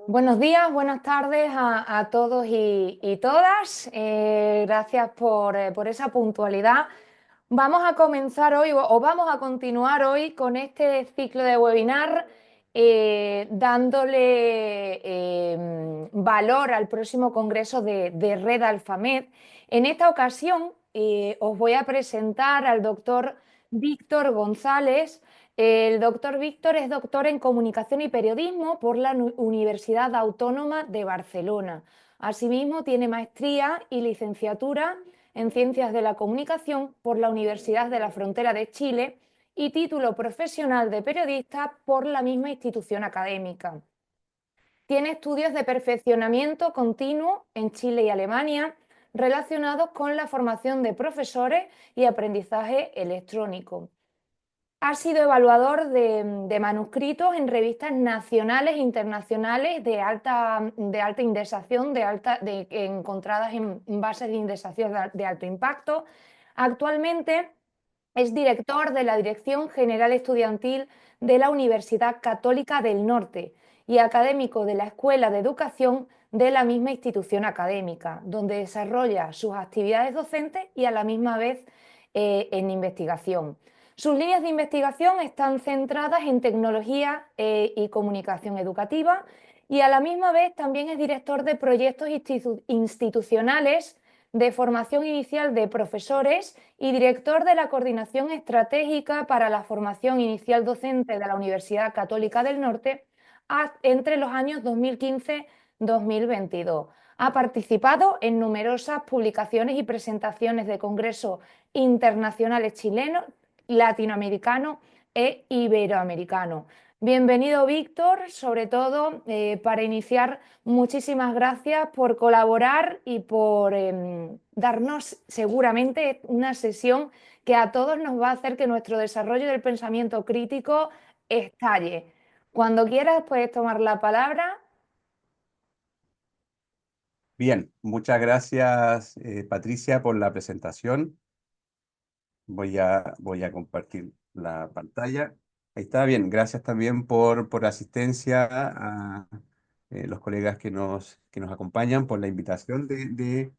Buenos días, buenas tardes a todos y todas. Gracias por esa puntualidad. Vamos a comenzar hoy o vamos a continuar hoy con este ciclo de webinar dándole valor al próximo congreso de Red Alfamed. En esta ocasión os voy a presentar al doctor Víctor González. El doctor Víctor es doctor en Comunicación y Periodismo por la Universidad Autónoma de Barcelona. Asimismo, tiene maestría y licenciatura en Ciencias de la Comunicación por la Universidad de la Frontera de Chile y título profesional de periodista por la misma institución académica. Tiene estudios de perfeccionamiento continuo en Chile y Alemania relacionados con la formación de profesores y aprendizaje electrónico. Ha sido evaluador de manuscritos en revistas nacionales e internacionales de alta indexación, encontradas en bases de indexación de alto impacto. Actualmente es director de la Dirección General Estudiantil de la Universidad Católica del Norte y académico de la Escuela de Educación de la misma institución académica, donde desarrolla sus actividades docentes y a la misma vez en investigación. Sus líneas de investigación están centradas en tecnología y comunicación educativa y a la misma vez también es director de proyectos institucionales de formación inicial de profesores y director de la Coordinación Estratégica para la Formación Inicial Docente de la Universidad Católica del Norte entre los años 2015-2022. Ha participado en numerosas publicaciones y presentaciones de congresos internacionales chilenos, latinoamericanos e iberoamericanos. Bienvenido, Víctor. Sobre todo, para iniciar, muchísimas gracias por colaborar y por darnos seguramente una sesión que a todos nos va a hacer que nuestro desarrollo del pensamiento crítico estalle. Cuando quieras, puedes tomar la palabra. Bien, muchas gracias Patricia por la presentación. Voy a compartir la pantalla. Ahí está bien, gracias también por la asistencia a los colegas que nos acompañan, por la invitación de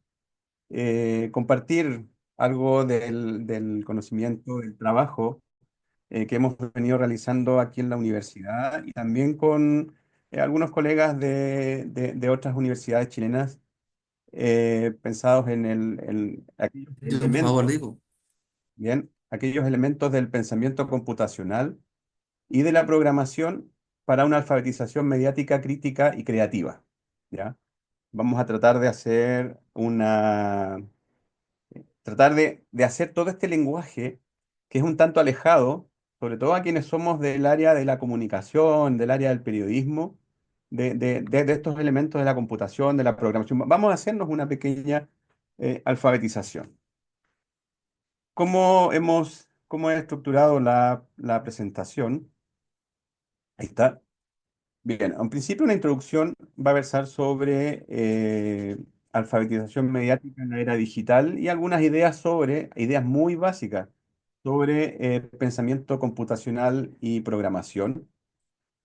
compartir algo del conocimiento, del trabajo que hemos venido realizando aquí en la universidad y también con algunos colegas de otras universidades chilenas pensados en aquellos De un favor, elementos, digo. bien, aquellos elementos del pensamiento computacional y de la programación para una alfabetización mediática crítica y creativa, ¿ya? Vamos a tratar de hacer tratar de hacer todo este lenguaje que es un tanto alejado, sobre todo a quienes somos del área de la comunicación, del área del periodismo, de estos elementos de la computación, de la programación. Vamos a hacernos una pequeña alfabetización. ¿Cómo he estructurado la presentación? Ahí está. Bien, en principio una introducción va a versar sobre alfabetización mediática en la era digital y algunas ideas muy básicas sobre pensamiento computacional y programación.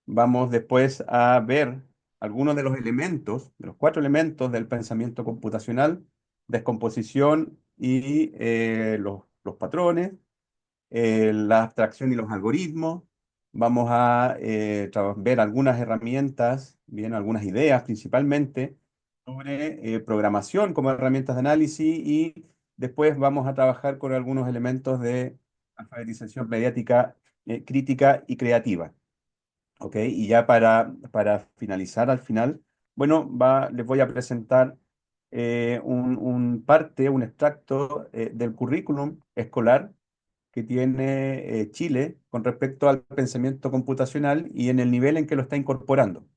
Vamos después a ver algunos de los elementos, de los cuatro elementos del pensamiento computacional: descomposición y los patrones, la abstracción y los algoritmos. Vamos a ver algunas herramientas, bien, algunas ideas principalmente sobre programación como herramientas de análisis y después vamos a trabajar con algunos elementos de alfabetización mediática crítica y creativa. ¿Ok? Y ya para finalizar al final, bueno, les voy a presentar un extracto del currículum escolar que tiene Chile con respecto al pensamiento computacional y en el nivel en que lo está incorporando.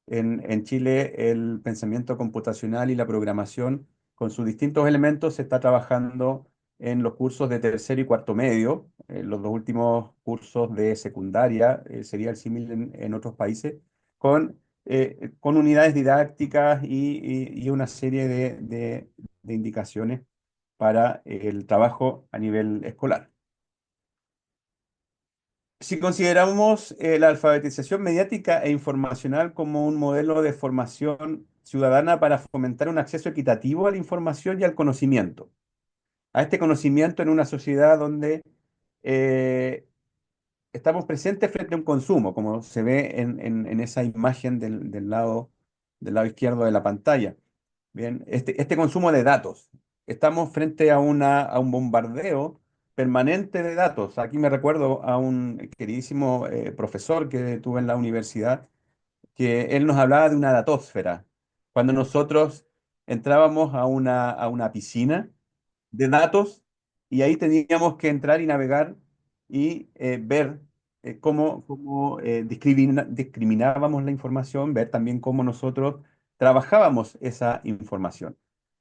En Chile, el pensamiento computacional y la programación, con sus distintos elementos, se está trabajando en los cursos de tercero y cuarto medio. Los dos últimos cursos de secundaria, sería el símil en otros países, con unidades didácticas y una serie de indicaciones para el trabajo a nivel escolar. Si consideramos la alfabetización mediática e informacional como un modelo de formación ciudadana para fomentar un acceso equitativo a la información y al conocimiento, a este conocimiento en una sociedad donde eh, estamos presentes frente a un consumo, como se ve en esa imagen del lado izquierdo de la pantalla. Bien, este consumo de datos. Estamos frente a a un bombardeo permanente de datos. Aquí me recuerdo a un queridísimo profesor que tuve en la universidad, que él nos hablaba de una datósfera. Cuando nosotros entrábamos a a una piscina de datos y ahí teníamos que entrar y navegar y ver cómo discriminábamos la información, ver también cómo nosotros trabajábamos esa información.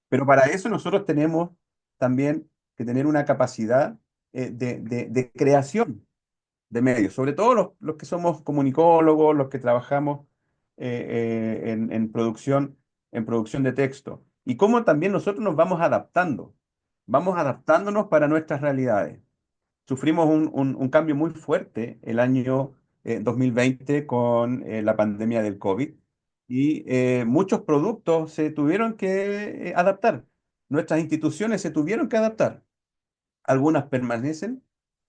Pero para eso nosotros tenemos también que tener una capacidad de creación de medios, sobre todo los que somos comunicólogos, los que trabajamos en producción de texto, y cómo también nosotros nos vamos adaptándonos para nuestras realidades. Sufrimos un cambio muy fuerte el año 2020 con la pandemia del COVID y muchos productos se tuvieron que adaptar. Nuestras instituciones se tuvieron que adaptar. Algunas permanecen,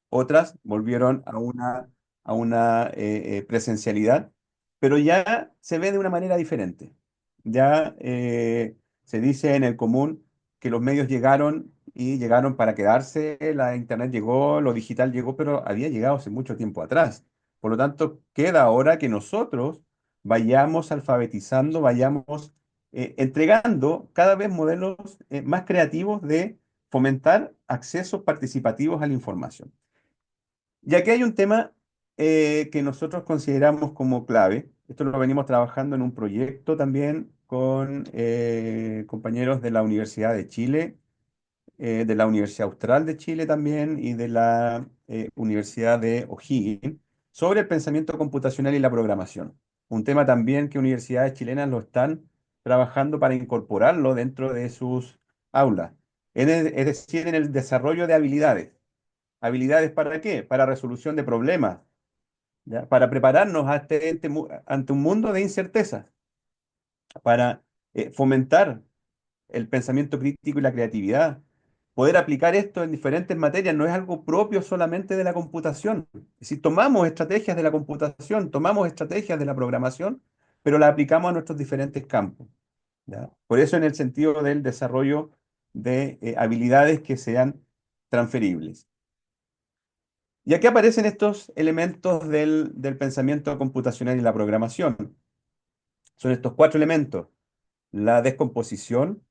otras volvieron a una presencialidad, pero ya se ve de una manera diferente. Ya se dice en el común que los medios llegaron y llegaron para quedarse, la internet llegó, lo digital llegó, pero había llegado hace mucho tiempo atrás. Por lo tanto, queda ahora que nosotros vayamos alfabetizando, vayamos entregando cada vez modelos más creativos de fomentar accesos participativos a la información. Y aquí hay un tema que nosotros consideramos como clave. Esto lo venimos trabajando en un proyecto también con compañeros de la Universidad de Chile, de la Universidad Austral de Chile también y de la Universidad de O'Higgins, sobre el pensamiento computacional y la programación. Un tema también que universidades chilenas lo están trabajando para incorporarlo dentro de sus aulas. Es decir, en el desarrollo de habilidades. ¿Habilidades para qué? Para resolución de problemas, ¿ya? Para prepararnos ante un mundo de incertezas, para fomentar el pensamiento crítico y la creatividad. Poder aplicar esto en diferentes materias no es algo propio solamente de la computación. Si tomamos estrategias de la computación, tomamos estrategias de la programación, pero las aplicamos a nuestros diferentes campos, ¿ya? Por eso en el sentido del desarrollo de habilidades que sean transferibles. Y aquí aparecen estos elementos del pensamiento computacional y la programación. Son estos cuatro elementos: la descomposición,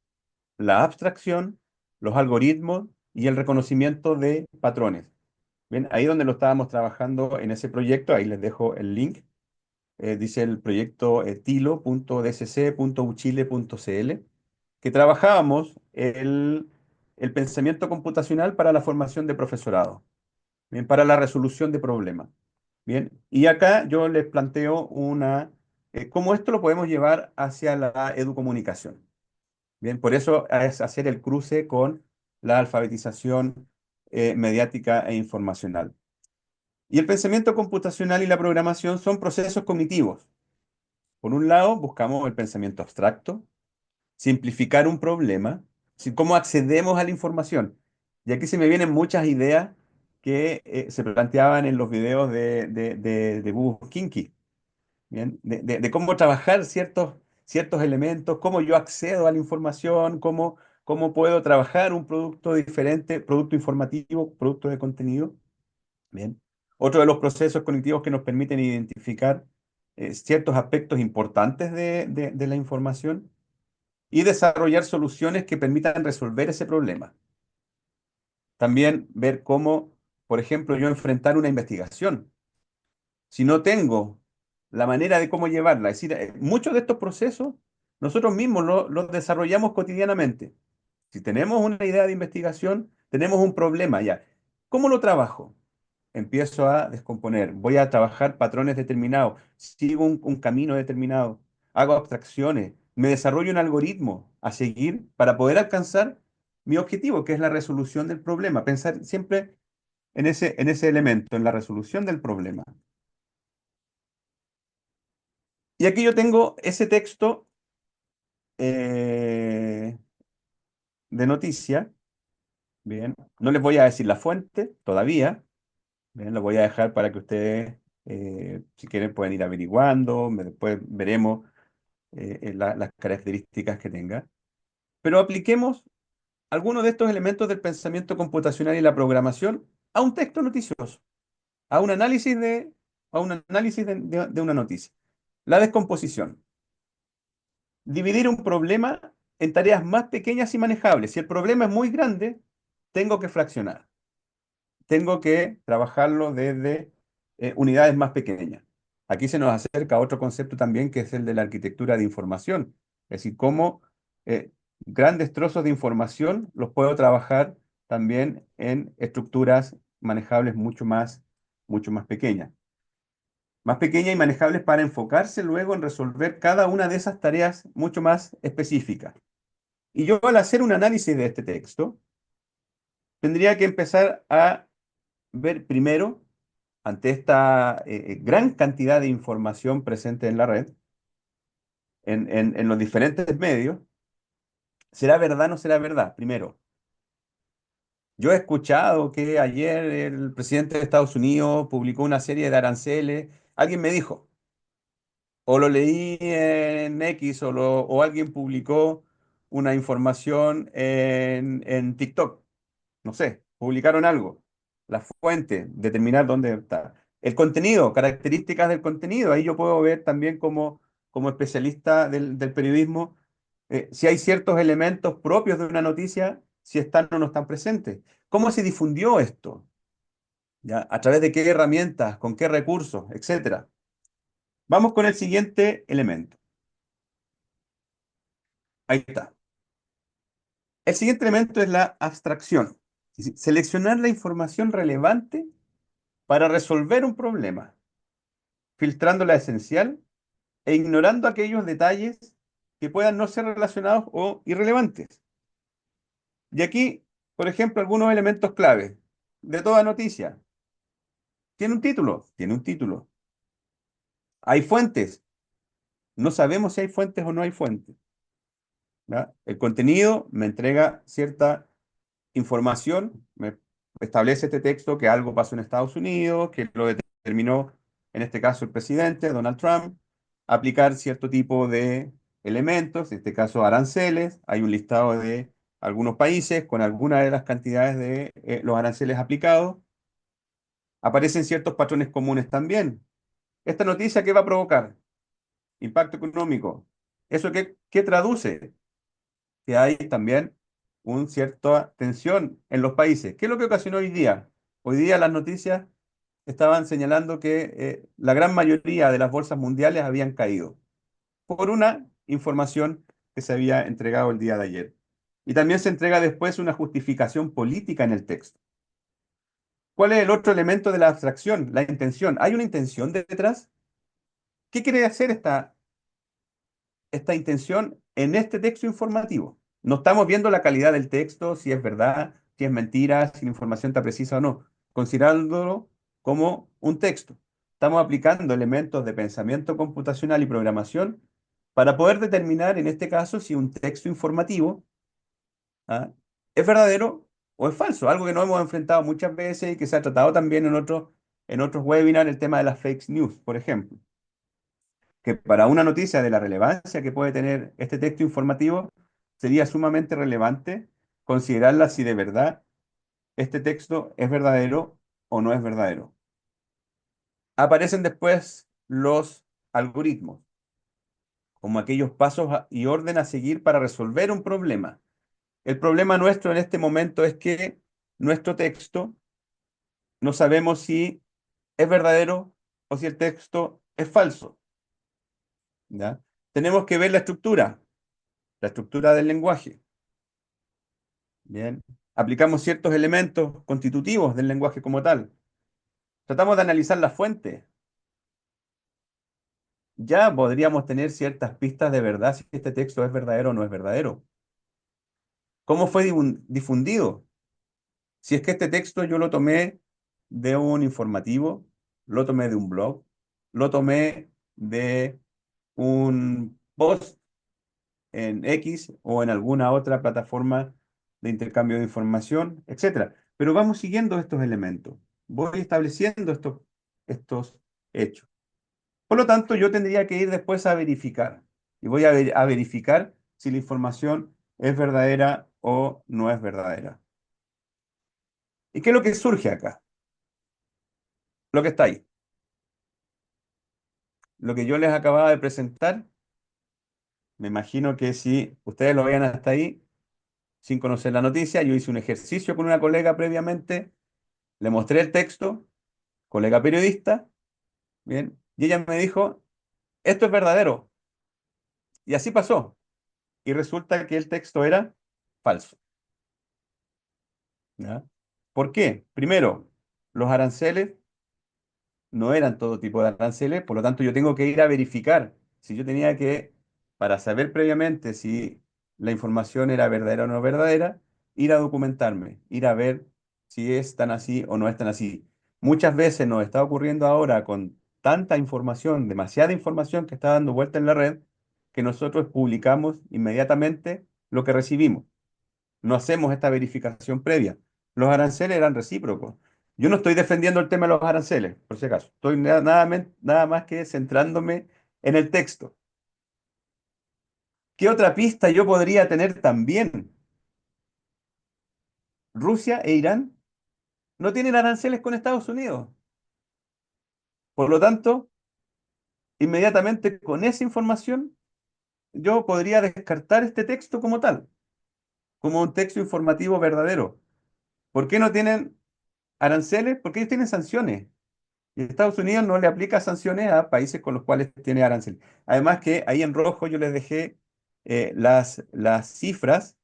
la abstracción, los algoritmos y el reconocimiento de patrones. Bien, ahí donde lo estábamos trabajando en ese proyecto, ahí les dejo el link. Dice el proyecto tilo.dcc.uchile.cl, que trabajábamos el pensamiento computacional para la formación de profesorado. Bien, para la resolución de problemas. Bien, y acá yo les planteo cómo esto lo podemos llevar hacia la educomunicación. Bien, por eso es hacer el cruce con la alfabetización mediática e informacional. Y el pensamiento computacional y la programación son procesos cognitivos. Por un lado, buscamos el pensamiento abstracto, simplificar un problema, cómo accedemos a la información. Y aquí se me vienen muchas ideas que se planteaban en los videos de Bubble Kinky, ¿bien? De cómo trabajar ciertos elementos, cómo yo accedo a la información, cómo puedo trabajar un producto diferente, producto informativo, producto de contenido. Bien. Otro de los procesos cognitivos que nos permiten identificar ciertos aspectos importantes de la información y desarrollar soluciones que permitan resolver ese problema. También ver cómo, por ejemplo, yo enfrentar una investigación. Si no tengo la manera de cómo llevarla, es decir, muchos de estos procesos nosotros mismos los desarrollamos cotidianamente. Si tenemos una idea de investigación, tenemos un problema ya. ¿Cómo lo trabajo? Empiezo a descomponer, voy a trabajar patrones determinados, sigo un camino determinado, hago abstracciones, me desarrollo un algoritmo a seguir para poder alcanzar mi objetivo, que es la resolución del problema. Pensar siempre en ese elemento, en la resolución del problema. Y aquí yo tengo ese texto eh, de noticia. Bien, no les voy a decir la fuente todavía. Bien, lo voy a dejar para que ustedes, si quieren, pueden ir averiguando. Después veremos las características que tenga. Pero apliquemos algunos de estos elementos del pensamiento computacional y la programación a un texto noticioso, a un análisis de una noticia. La descomposición. Dividir un problema en tareas más pequeñas y manejables. Si el problema es muy grande, tengo que fraccionar. Tengo que trabajarlo desde unidades más pequeñas. Aquí se nos acerca otro concepto también que es el de la arquitectura de información. Es decir, cómo grandes trozos de información los puedo trabajar también en estructuras manejables mucho más pequeñas. Más pequeñas y manejables para enfocarse luego en resolver cada una de esas tareas mucho más específicas. Y yo al hacer un análisis de este texto, tendría que empezar a ver primero, ante esta gran cantidad de información presente en la red, en los diferentes medios, ¿será verdad o no será verdad? Primero, yo he escuchado que ayer el presidente de Estados Unidos publicó una serie de aranceles. Alguien me dijo, o lo leí en X, o alguien publicó una información en TikTok. No sé, publicaron algo. La fuente, determinar dónde está. El contenido, características del contenido. Ahí yo puedo ver también como especialista del periodismo si hay ciertos elementos propios de una noticia, si están o no están presentes. ¿Cómo se difundió esto? ¿Ya? ¿A través de qué herramientas? ¿Con qué recursos? Etcétera. Vamos con el siguiente elemento. Ahí está. El siguiente elemento es la abstracción. Es decir, seleccionar la información relevante para resolver un problema, filtrando la esencial e ignorando aquellos detalles que puedan no ser relacionados o irrelevantes. Y aquí, por ejemplo, algunos elementos clave de toda noticia. ¿Tiene un título? Tiene un título. ¿Hay fuentes? No sabemos si hay fuentes o no hay fuentes. ¿Ya? El contenido me entrega cierta información, me establece este texto que algo pasó en Estados Unidos, que lo determinó, en este caso, el presidente Donald Trump, aplicar cierto tipo de elementos, en este caso aranceles. Hay un listado de algunos países con algunas de las cantidades de los aranceles aplicados. Aparecen ciertos patrones comunes también. ¿Esta noticia qué va a provocar? Impacto económico. ¿Eso qué traduce? Que hay también una cierta tensión en los países. ¿Qué es lo que ocasionó hoy día? Hoy día las noticias estaban señalando que la gran mayoría de las bolsas mundiales habían caído por una información que se había entregado el día de ayer. Y también se entrega después una justificación política en el texto. ¿Cuál es el otro elemento de la abstracción? La intención. ¿Hay una intención detrás? ¿Qué quiere hacer esta intención en este texto informativo? No estamos viendo la calidad del texto, si es verdad, si es mentira, si la información está precisa o no, considerándolo como un texto. Estamos aplicando elementos de pensamiento computacional y programación para poder determinar, en este caso, si un texto informativo ¿ah? es verdadero o es falso, algo que no hemos enfrentado muchas veces y que se ha tratado también en otros webinars, el tema de las fake news, por ejemplo, que para una noticia de la relevancia que puede tener este texto informativo, sería sumamente relevante considerarla si de verdad este texto es verdadero o no es verdadero. Aparecen después los algoritmos, como aquellos pasos y orden a seguir para resolver un problema. El problema nuestro en este momento es que nuestro texto no sabemos si es verdadero o si el texto es falso. ¿Ya? Tenemos que ver la estructura del lenguaje. Bien. Aplicamos ciertos elementos constitutivos del lenguaje como tal. Tratamos de analizar la fuente. Ya podríamos tener ciertas pistas de verdad si este texto es verdadero o no es verdadero. ¿Cómo fue difundido? Si es que este texto yo lo tomé de un informativo, lo tomé de un blog, lo tomé de un post en X o en alguna otra plataforma de intercambio de información, etcétera. Pero vamos siguiendo estos elementos. Voy estableciendo estos hechos. Por lo tanto, yo tendría que ir después a verificar. Y voy a verificar si la información es verdadera o no es verdadera. ¿Y qué es lo que surge acá? Lo que está ahí. Lo que yo les acababa de presentar, me imagino que si ustedes lo vean hasta ahí, sin conocer la noticia, yo hice un ejercicio con una colega previamente, le mostré el texto, colega periodista, bien, y ella me dijo, esto es verdadero. Y así pasó. Y resulta que el texto era falso. ¿Ya? ¿Por qué? Primero, los aranceles no eran todo tipo de aranceles, por lo tanto yo tengo que ir a verificar si yo tenía que, para saber previamente si la información era verdadera o no verdadera, ir a documentarme, ir a ver si es tan así o no es tan así. Muchas veces nos está ocurriendo ahora con tanta información, demasiada información que está dando vuelta en la red, que nosotros publicamos inmediatamente lo que recibimos. No hacemos esta verificación previa. Los aranceles eran recíprocos. Yo no estoy defendiendo el tema de los aranceles, por si acaso. Estoy nada más que centrándome en el texto. ¿Qué otra pista yo podría tener también? Rusia e Irán no tienen aranceles con Estados Unidos. Por lo tanto, inmediatamente con esa información, yo podría descartar este texto como tal, como un texto informativo verdadero. ¿Por qué no tienen aranceles? Porque ellos tienen sanciones. Y Estados Unidos no le aplica sanciones a países con los cuales tiene arancel. Además que ahí en rojo yo les dejé las cifras,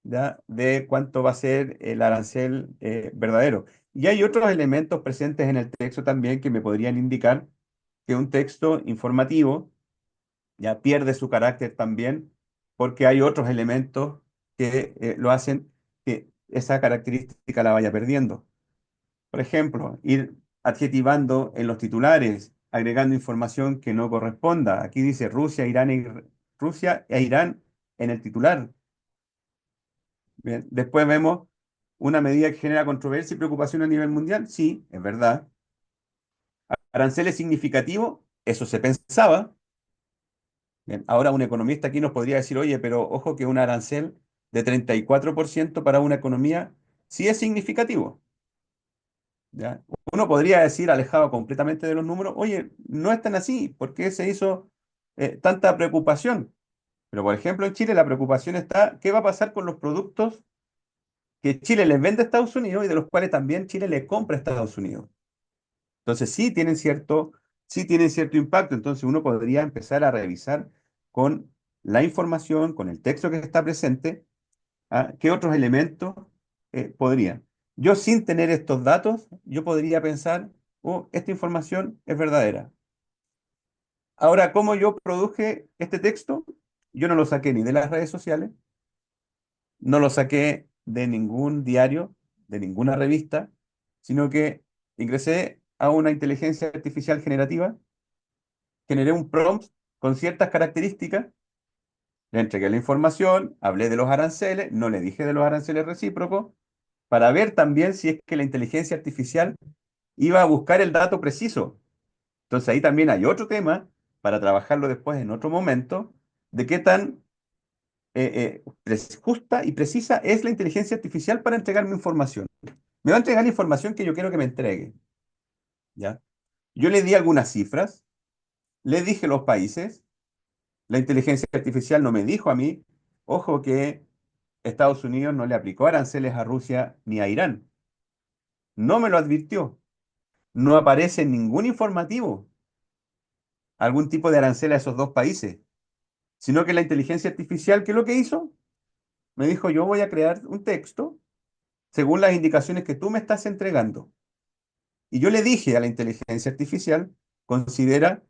¿ya? De cuánto va a ser el arancel verdadero. Y hay otros elementos presentes en el texto también que me podrían indicar que un texto informativo ya pierde su carácter también porque hay otros elementos que lo hacen que esa característica la vaya perdiendo. Por ejemplo, ir adjetivando en los titulares, agregando información que no corresponda. Aquí dice Rusia e Irán en el titular. Bien. Después vemos una medida que genera controversia y preocupación a nivel mundial. Sí, es verdad. Aranceles significativos, eso se pensaba. Bien. Ahora un economista aquí nos podría decir, oye, pero ojo que un arancel de 34% para una economía sí es significativo. ¿Ya? Uno podría decir, alejado completamente de los números, oye, no es tan así, ¿por qué se hizo tanta preocupación? Pero, por ejemplo, en Chile la preocupación está, ¿qué va a pasar con los productos que Chile les vende a Estados Unidos y de los cuales también Chile le compra a Estados Unidos? Entonces, sí tienen cierto impacto, entonces uno podría empezar a revisar con la información, con el texto que está presente, ¿qué otros elementos podrían? Yo sin tener estos datos, yo podría pensar, oh, esta información es verdadera. Ahora, ¿cómo yo produje este texto? Yo no lo saqué ni de las redes sociales, no lo saqué de ningún diario, de ninguna revista, sino que ingresé a una inteligencia artificial generativa, generé un prompt con ciertas características, le entregué la información, hablé de los aranceles, no le dije de los aranceles recíprocos, para ver también si es que la inteligencia artificial iba a buscar el dato preciso. Entonces ahí también hay otro tema para trabajarlo después en otro momento, de qué tan justa y precisa es la inteligencia artificial para entregarme información. Me va a entregar la información que yo quiero que me entregue, ¿ya? Yo le di algunas cifras, le dije los países, la inteligencia artificial no me dijo a mí, ojo que Estados Unidos no le aplicó aranceles a Rusia ni a Irán. No me lo advirtió. No aparece en ningún informativo algún tipo de arancel a esos dos países, sino que la inteligencia artificial, ¿qué es lo que hizo? Me dijo, yo voy a crear un texto según las indicaciones que tú me estás entregando. Y yo le dije a la inteligencia artificial, considera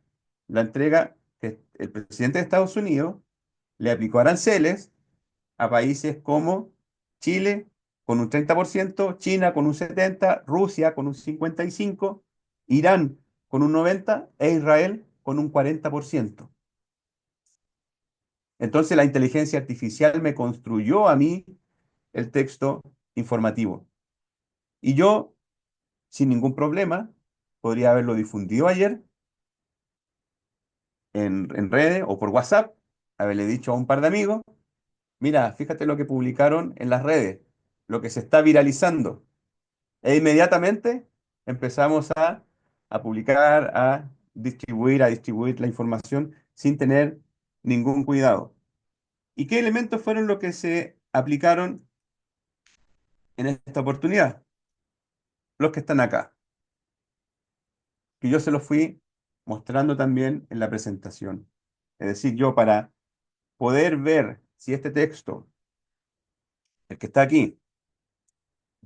la entrega que el presidente de Estados Unidos le aplicó aranceles a países como Chile con un 30%, China con un 70%, Rusia con un 55%, Irán con un 90% e Israel con un 40%. Entonces la inteligencia artificial me construyó a mí el texto informativo. Y yo, sin ningún problema, podría haberlo difundido ayer en redes o por WhatsApp, haberle dicho a un par de amigos, mira, fíjate lo que publicaron en las redes, lo que se está viralizando. E inmediatamente empezamos a publicar, a distribuir la información sin tener ningún cuidado. ¿Y qué elementos fueron los que se aplicaron en esta oportunidad? Los que están acá, que yo se los fui mostrando también en la presentación. Es decir, yo para poder ver si este texto, el que está aquí,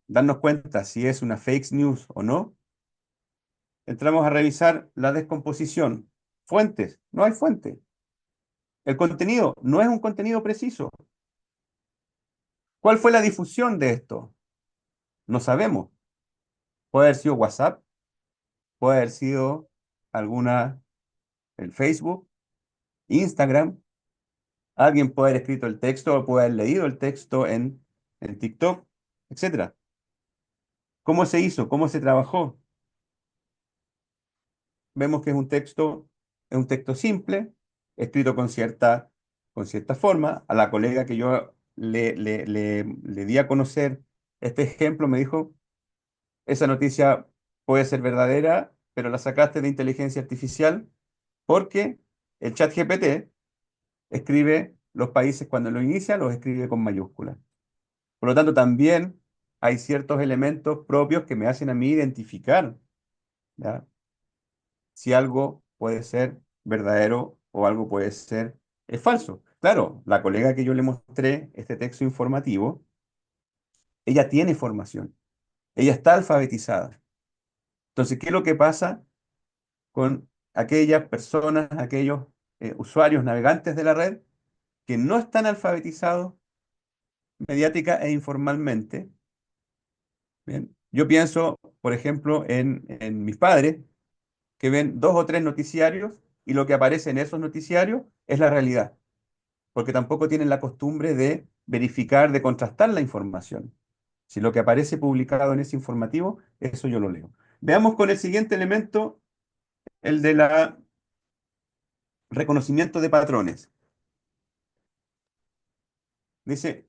darnos cuenta si es una fake news o no, entramos a revisar la descomposición. Fuentes, no hay fuente. El contenido no es un contenido preciso. ¿Cuál fue la difusión de esto? No sabemos. Puede haber sido WhatsApp, puede haber sido alguna, el Facebook, Instagram. Alguien puede haber escrito el texto o puede haber leído el texto en TikTok, etcétera. ¿Cómo se hizo? ¿Cómo se trabajó? Vemos que es un texto simple, escrito con cierta forma. A la colega que yo le di a conocer este ejemplo me dijo, esa noticia puede ser verdadera, pero la sacaste de inteligencia artificial porque el chat GPT escribe los países cuando lo inicia, los escribe con mayúsculas. Por lo tanto, también hay ciertos elementos propios que me hacen a mí identificar, ¿ya? Si algo puede ser verdadero o algo puede ser falso. Claro, la colega que yo le mostré este texto informativo, ella tiene formación, ella está alfabetizada. Entonces, ¿qué es lo que pasa con aquellas personas, aquellos usuarios navegantes de la red que no están alfabetizados mediática e informalmente? Bien, yo pienso, por ejemplo, en mis padres que ven dos o tres noticiarios y lo que aparece en esos noticiarios es la realidad, porque tampoco tienen la costumbre de verificar, de contrastar la información. Si lo que aparece publicado en ese informativo, eso yo lo leo. Veamos con el siguiente elemento, el de la reconocimiento de patrones. Dice,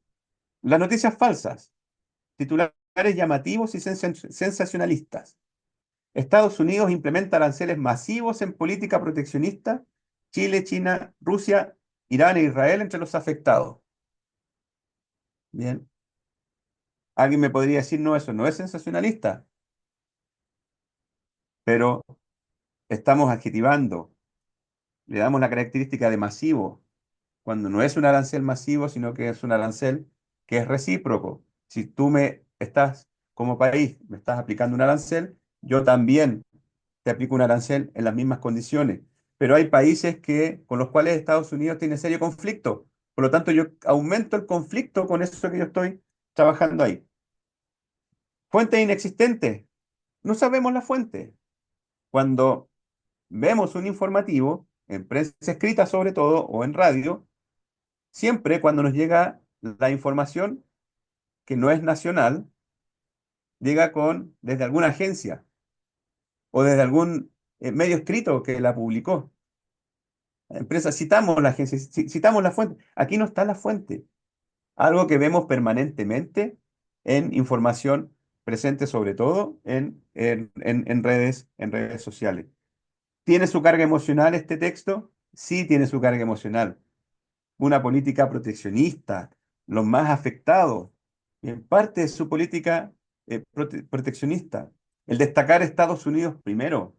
las noticias falsas, titulares llamativos y sensacionalistas. Estados Unidos implementa aranceles masivos en política proteccionista. Chile, China, Rusia, Irán e Israel entre los afectados. Bien. Alguien me podría decir, no, eso no es sensacionalista, pero estamos adjetivando, le damos la característica de masivo, cuando no es un arancel masivo, sino que es un arancel que es recíproco. Si tú me estás, como país, me estás aplicando un arancel, yo también te aplico un arancel en las mismas condiciones. Pero hay países con los cuales Estados Unidos tiene serio conflicto. Por lo tanto, yo aumento el conflicto con eso que yo estoy trabajando ahí. Fuentes inexistentes. No sabemos la fuente. Cuando vemos un informativo, en prensa escrita sobre todo, o en radio, siempre cuando nos llega la información que no es nacional, llega desde alguna agencia o desde algún medio escrito que la publicó. La empresa, citamos la agencia, citamos la fuente. Aquí no está la fuente. Algo que vemos permanentemente en información presente sobre todo en redes sociales. ¿Tiene su carga emocional este texto? Sí, tiene su carga emocional. Una política proteccionista, los más afectados, en parte de su política proteccionista, el destacar a Estados Unidos primero.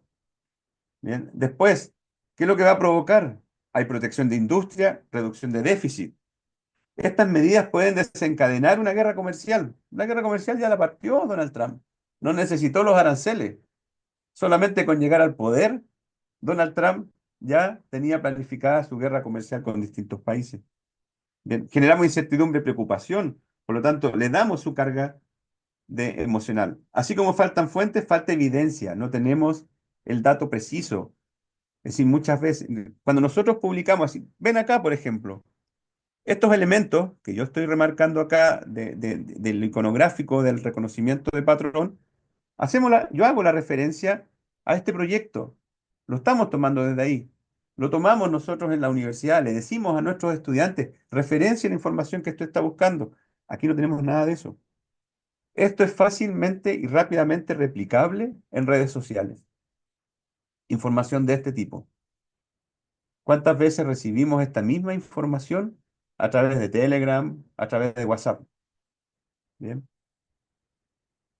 Bien. Después, ¿qué es lo que va a provocar? Hay protección de industria, reducción de déficit. Estas medidas pueden desencadenar una guerra comercial. La guerra comercial ya la partió Donald Trump. No necesitó los aranceles. Solamente con llegar al poder, Donald Trump ya tenía planificada su guerra comercial con distintos países. Bien, generamos incertidumbre y preocupación Por lo tanto, le damos su carga de emocional. Así como faltan fuentes, falta evidencia. No tenemos el dato preciso. Es decir, muchas veces, cuando nosotros publicamos así, ven acá, por ejemplo, estos elementos que yo estoy remarcando acá del iconográfico, del reconocimiento de patrón, yo hago la referencia a este proyecto. Lo estamos tomando desde ahí. Lo tomamos nosotros en la universidad. Le decimos a nuestros estudiantes, referencia la información que usted está buscando. Aquí no tenemos nada de eso. Esto es fácilmente y rápidamente replicable en redes sociales. Información de este tipo. ¿Cuántas veces recibimos esta misma información a través de Telegram, a través de WhatsApp? Bien.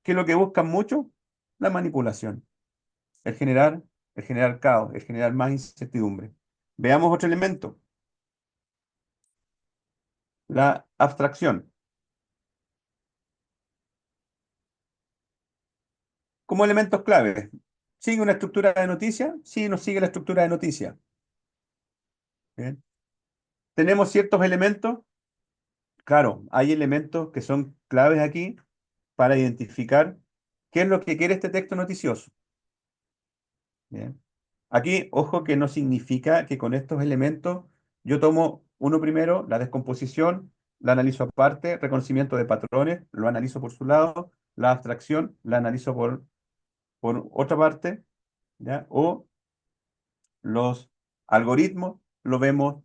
¿Qué es lo que buscan mucho? La manipulación, el generar, el generar caos, el generar más incertidumbre. Veamos otro elemento, la abstracción. Como elementos claves, ¿sigue una estructura de noticia? Sí, no sigue la estructura de noticia. Bien. ¿Tenemos ciertos elementos? Claro, hay elementos que son claves aquí para identificar qué es lo que quiere este texto noticioso. Bien. Aquí, ojo que no significa que con estos elementos yo tomo uno primero, la descomposición, la analizo aparte, reconocimiento de patrones, lo analizo por su lado, la abstracción la analizo por otra parte, ¿ya? O los algoritmos lo vemos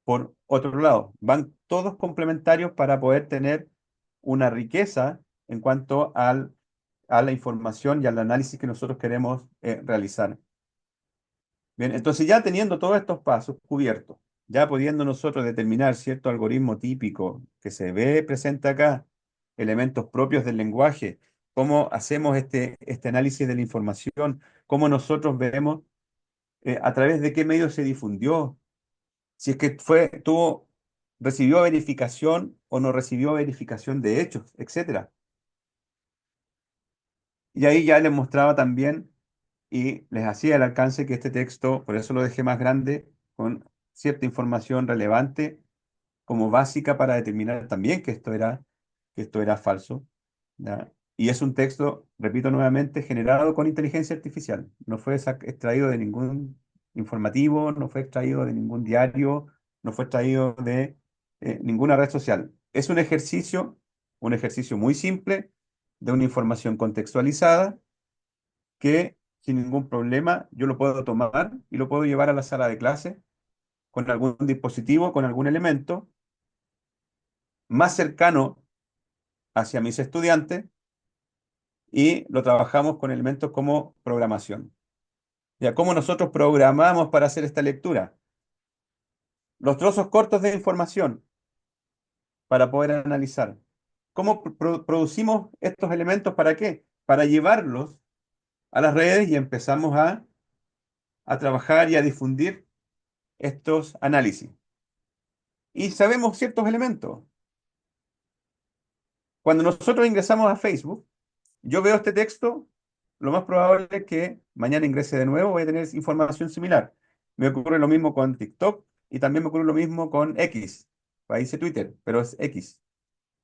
por otro lado. Van todos complementarios para poder tener una riqueza en cuanto a la información y al análisis que nosotros queremos realizar. Bien, entonces ya teniendo todos estos pasos cubiertos, ya pudiendo nosotros determinar cierto algoritmo típico que se ve presente acá, elementos propios del lenguaje, cómo hacemos este análisis de la información, cómo nosotros vemos a través de qué medio se difundió, si es que recibió verificación o no recibió verificación de hechos, etcétera. Y ahí ya les mostraba también y les hacía el alcance que este texto, por eso lo dejé más grande, con cierta información relevante como básica para determinar también que esto era falso, ¿ya? Y es un texto, repito nuevamente, generado con inteligencia artificial. No fue extraído de ningún informativo, no fue extraído de ningún diario, no fue extraído de ninguna red social. Es un ejercicio muy simple de una información contextualizada que sin ningún problema yo lo puedo tomar y lo puedo llevar a la sala de clase con algún dispositivo, con algún elemento más cercano hacia mis estudiantes y lo trabajamos con elementos como programación. Ya, ¿cómo nosotros programamos para hacer esta lectura? Los trozos cortos de información para poder analizar. ¿Cómo producimos estos elementos? ¿Para qué? Para llevarlos a las redes y empezamos a trabajar y a difundir estos análisis. Y sabemos ciertos elementos. Cuando nosotros ingresamos a Facebook, yo veo este texto, lo más probable es que mañana ingrese de nuevo, voy a tener información similar. Me ocurre lo mismo con TikTok y también me ocurre lo mismo con X. Ahí dice Twitter, pero es X.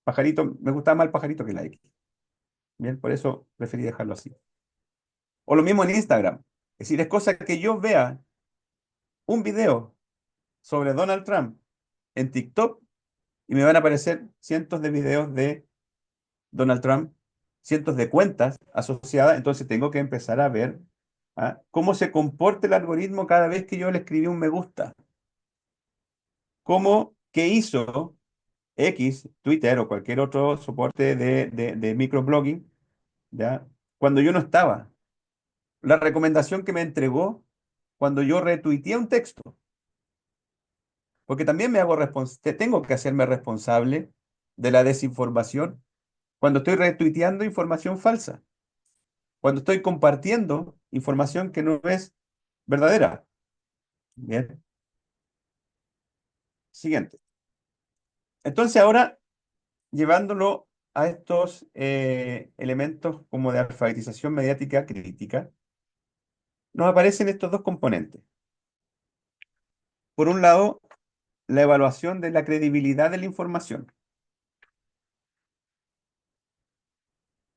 Pajarito, me gustaba más el pajarito que la X. Bien, por eso preferí dejarlo así. O lo mismo en Instagram. Es decir, es cosa que yo vea un video sobre Donald Trump en TikTok y me van a aparecer cientos de videos de Donald Trump, cientos de cuentas asociadas, entonces tengo que empezar a ver cómo se comporta el algoritmo cada vez que yo le escribí un me gusta. ¿Qué hizo X, Twitter o cualquier otro soporte de microblogging, ¿ya? Cuando yo no estaba? La recomendación que me entregó cuando yo retuiteé un texto. Porque también tengo que hacerme responsable de la desinformación cuando estoy retuiteando información falsa, cuando estoy compartiendo información que no es verdadera. Bien, siguiente. Entonces ahora, llevándolo a estos elementos como de alfabetización mediática crítica, nos aparecen estos dos componentes. Por un lado, la evaluación de la credibilidad de la información.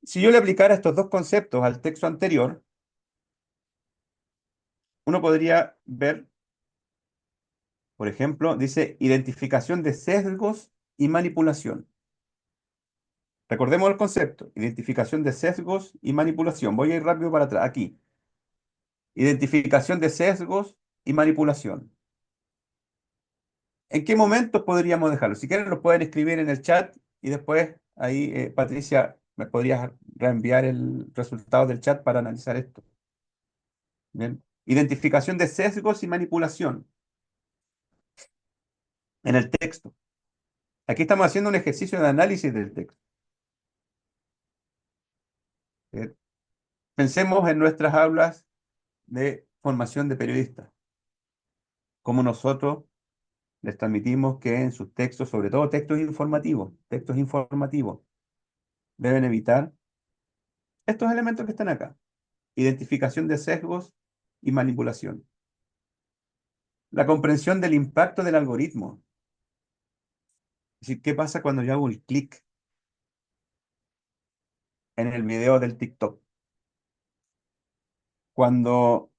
Si yo le aplicara estos dos conceptos al texto anterior, uno podría ver, por ejemplo, dice identificación de sesgos y manipulación. Recordemos el concepto, identificación de sesgos y manipulación. Voy a ir rápido para atrás, aquí. Identificación de sesgos y manipulación. ¿En qué momentos podríamos dejarlo? Si quieren, lo pueden escribir en el chat y después ahí, Patricia, me podrías reenviar el resultado del chat para analizar esto. Bien. Identificación de sesgos y manipulación en el texto. Aquí estamos haciendo un ejercicio de análisis del texto. Eh, Pensemos en nuestras aulas de formación de periodistas, cómo nosotros les transmitimos que en sus textos, sobre todo textos informativos, deben evitar estos elementos que están acá. Identificación de sesgos y manipulación. La comprensión del impacto del algoritmo. Es decir, ¿qué pasa cuando yo hago el clic en el video del TikTok? Cuando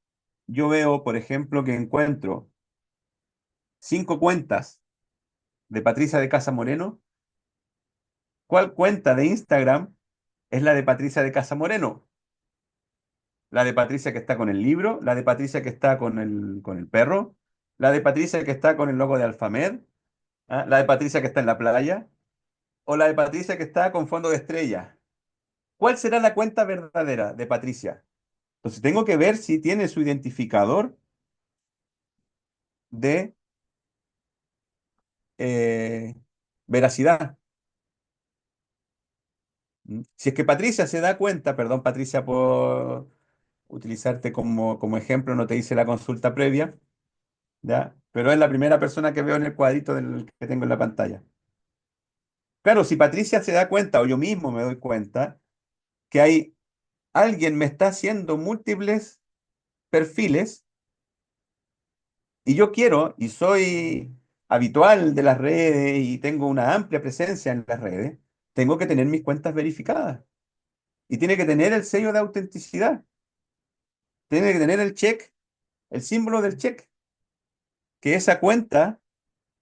yo veo, por ejemplo, que encuentro 5 cuentas de Patricia de Casa Moreno, ¿cuál cuenta de Instagram es la de Patricia de Casa Moreno? La de Patricia que está con el libro, la de Patricia que está con el perro, la de Patricia que está con el logo de Alfamed, ¿ah? La de Patricia que está en la playa, o la de Patricia que está con fondo de estrella. ¿Cuál será la cuenta verdadera de Patricia? Entonces tengo que ver si tiene su identificador de eh, veracidad. Si es que Patricia se da cuenta, perdón Patricia por utilizarte como ejemplo, no te hice la consulta previa, ¿ya? Pero es la primera persona que veo en el cuadrito que tengo en la pantalla. Claro, si Patricia se da cuenta o yo mismo me doy cuenta que hay alguien me está haciendo múltiples perfiles y yo quiero y soy habitual de las redes y tengo una amplia presencia en las redes, tengo que tener mis cuentas verificadas y tiene que tener el sello de autenticidad, tiene que tener el check, el símbolo del check, que esa cuenta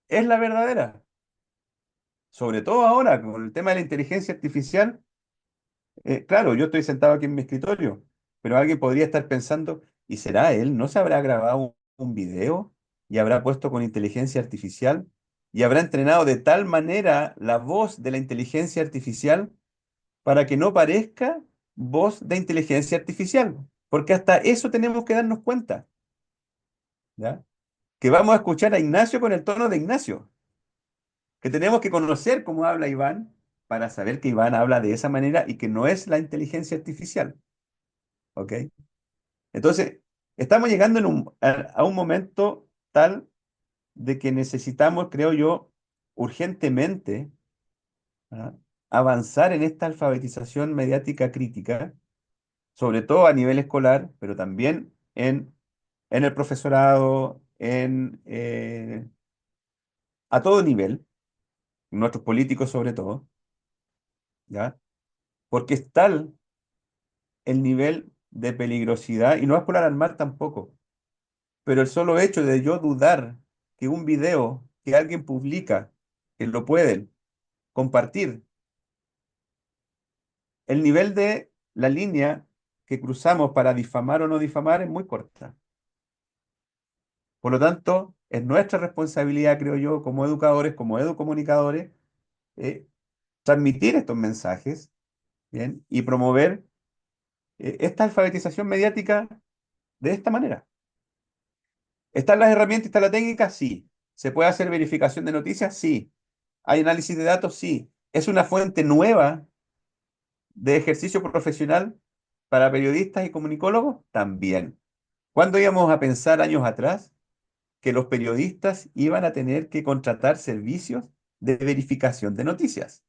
es la verdadera. Sobre todo ahora con el tema de la inteligencia artificial. Claro, yo estoy sentado aquí en mi escritorio, pero alguien podría estar pensando, ¿y será él? ¿No se habrá grabado un video y habrá puesto con inteligencia artificial y habrá entrenado de tal manera la voz de la inteligencia artificial para que no parezca voz de inteligencia artificial? Porque hasta eso tenemos que darnos cuenta, ¿ya? Que vamos a escuchar a Ignacio con el tono de Ignacio, que tenemos que conocer cómo habla Iván para saber que Iván habla de esa manera y que no es la inteligencia artificial. ¿Ok? Entonces, estamos llegando a un momento tal de que necesitamos, creo yo, urgentemente, ¿ah? Avanzar en esta alfabetización mediática crítica, sobre todo a nivel escolar, pero también en el profesorado, a todo nivel, nuestros políticos sobre todo, ¿ya? Porque es tal el nivel de peligrosidad, y no es por alarmar tampoco, pero el solo hecho de yo dudar que un video que alguien publica, que lo pueden compartir, el nivel de la línea que cruzamos para difamar o no difamar es muy corta. Por lo tanto, es nuestra responsabilidad, creo yo, como educadores, como educomunicadores, eh, transmitir estos mensajes, ¿bien? Y promover esta alfabetización mediática de esta manera. ¿Están las herramientas, está la técnica? Sí. ¿Se puede hacer verificación de noticias? Sí. ¿Hay análisis de datos? Sí. ¿Es una fuente nueva de ejercicio profesional para periodistas y comunicólogos? También. ¿Cuándo íbamos a pensar años atrás que los periodistas iban a tener que contratar servicios de verificación de noticias?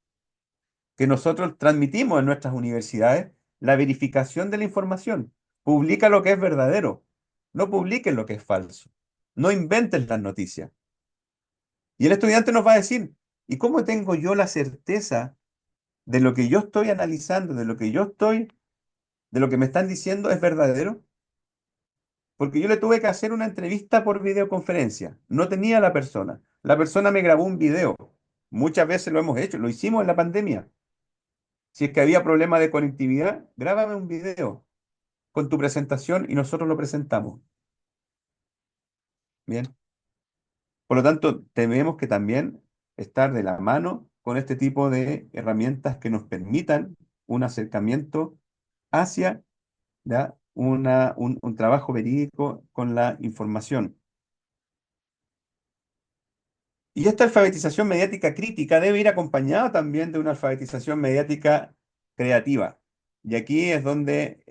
Que nosotros transmitimos en nuestras universidades la verificación de la información. Publica lo que es verdadero, no publiques lo que es falso. No inventes las noticias. Y el estudiante nos va a decir, ¿y cómo tengo yo la certeza de lo que yo estoy analizando, de lo que me están diciendo es verdadero? Porque yo le tuve que hacer una entrevista por videoconferencia. No tenía a la persona. La persona me grabó un video. Muchas veces lo hemos hecho, lo hicimos en la pandemia. Si es que había problema de conectividad, grábame un video con tu presentación y nosotros lo presentamos. Bien. Por lo tanto, tenemos que también estar de la mano con este tipo de herramientas que nos permitan un acercamiento hacia, ¿ya? Un trabajo verídico con la información. Y esta alfabetización mediática crítica debe ir acompañada también de una alfabetización mediática creativa. Y aquí es donde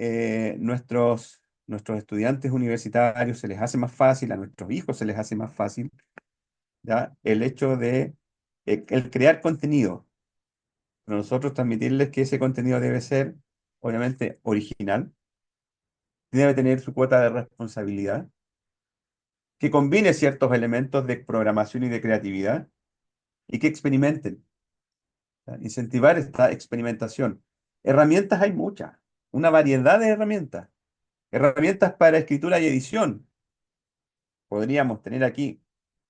nuestros estudiantes universitarios se les hace más fácil, a nuestros hijos se les hace más fácil, ¿ya? El hecho de el crear contenido. Pero nosotros transmitirles que ese contenido debe ser, obviamente, original, debe tener su cuota de responsabilidad, que combine ciertos elementos de programación y de creatividad y que experimenten. ¿Ya? Incentivar esta experimentación. Herramientas hay muchas, una variedad de herramientas. Herramientas para escritura y edición. Podríamos tener aquí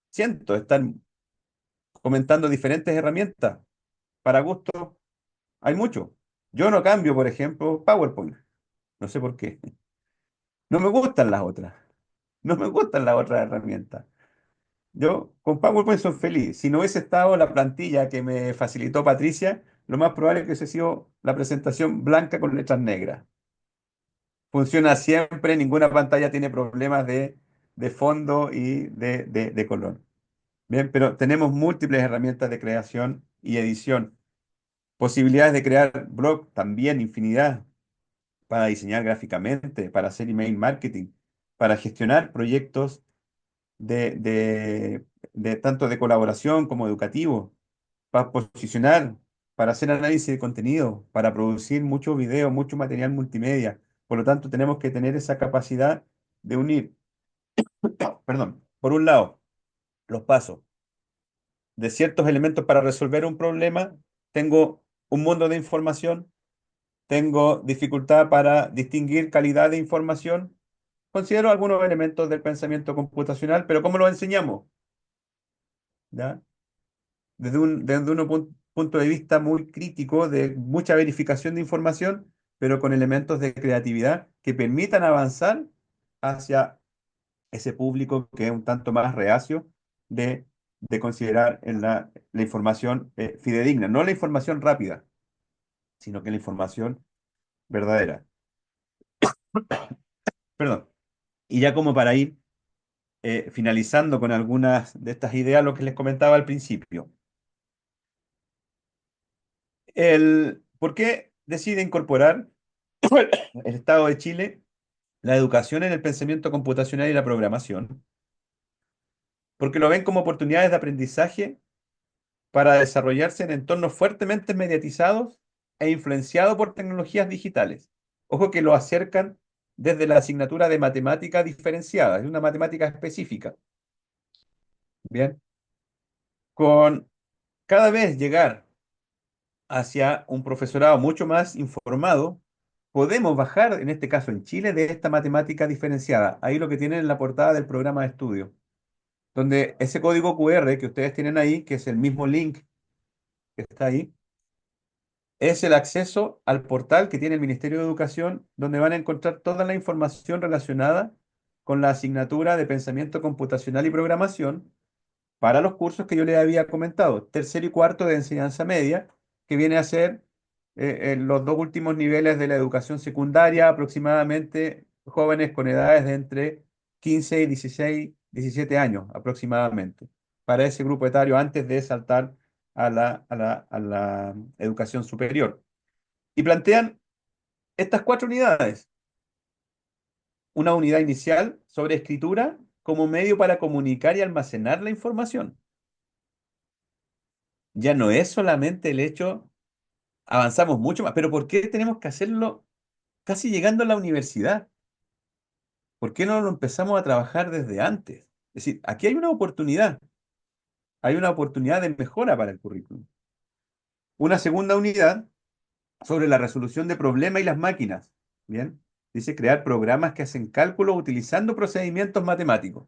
cientos, están comentando diferentes herramientas. Para gusto hay mucho. Yo no cambio, por ejemplo, PowerPoint. No sé por qué. No me gustan las otras. No me gustan las otras herramientas. Yo con PowerPoint soy feliz. Si no hubiese estado la plantilla que me facilitó Patricia, lo más probable es que hubiese sido la presentación blanca con letras negras. Funciona siempre, ninguna pantalla tiene problemas de fondo y de color. Bien, pero tenemos múltiples herramientas de creación y edición. Posibilidades de crear blog, también infinidad, para diseñar gráficamente, para hacer email marketing, para gestionar proyectos de, de, de tanto de colaboración como educativo, para posicionar, para hacer análisis de contenido, para producir mucho video, mucho material multimedia. Por lo tanto, tenemos que tener esa capacidad de unir, perdón, por un lado, los pasos de ciertos elementos para resolver un problema. Tengo un mundo de información, tengo dificultad para distinguir calidad de información. Considero algunos elementos del pensamiento computacional, pero ¿cómo lo enseñamos? ¿Ya? Desde un punto de vista muy crítico, de mucha verificación de información, pero con elementos de creatividad que permitan avanzar hacia ese público que es un tanto más reacio de, de considerar la información fidedigna, no la información rápida, sino que la información verdadera. Perdón. Y ya como para ir finalizando con algunas de estas ideas, lo que les comentaba al principio. ¿Por qué decide incorporar el Estado de Chile la educación en el pensamiento computacional y la programación? Porque lo ven como oportunidades de aprendizaje para desarrollarse en entornos fuertemente mediatizados e influenciados por tecnologías digitales. Ojo que lo acercan desde la asignatura de matemática diferenciada, es una matemática específica. Bien, con cada vez llegar hacia un profesorado mucho más informado, podemos bajar, en este caso en Chile, de esta matemática diferenciada. Ahí lo que tienen en la portada del programa de estudio, donde ese código QR que ustedes tienen ahí, que es el mismo link que está ahí, es el acceso al portal que tiene el Ministerio de Educación, donde van a encontrar toda la información relacionada con la asignatura de pensamiento computacional y programación para los cursos que yo les había comentado, tercero y cuarto de enseñanza media, que viene a ser los dos últimos niveles de la educación secundaria, aproximadamente jóvenes con edades de entre 15 y 16, 17 años aproximadamente, para ese grupo etario antes de saltar a la educación superior. Y plantean estas cuatro unidades. Una unidad inicial sobre escritura como medio para comunicar y almacenar la información. Ya no es solamente el hecho, avanzamos mucho más, pero ¿por qué tenemos que hacerlo casi llegando a la universidad? ¿Por qué no lo empezamos a trabajar desde antes? Es decir, aquí hay una oportunidad de mejora para el currículum. Una segunda unidad sobre la resolución de problemas y las máquinas. Bien, dice crear programas que hacen cálculos utilizando procedimientos matemáticos.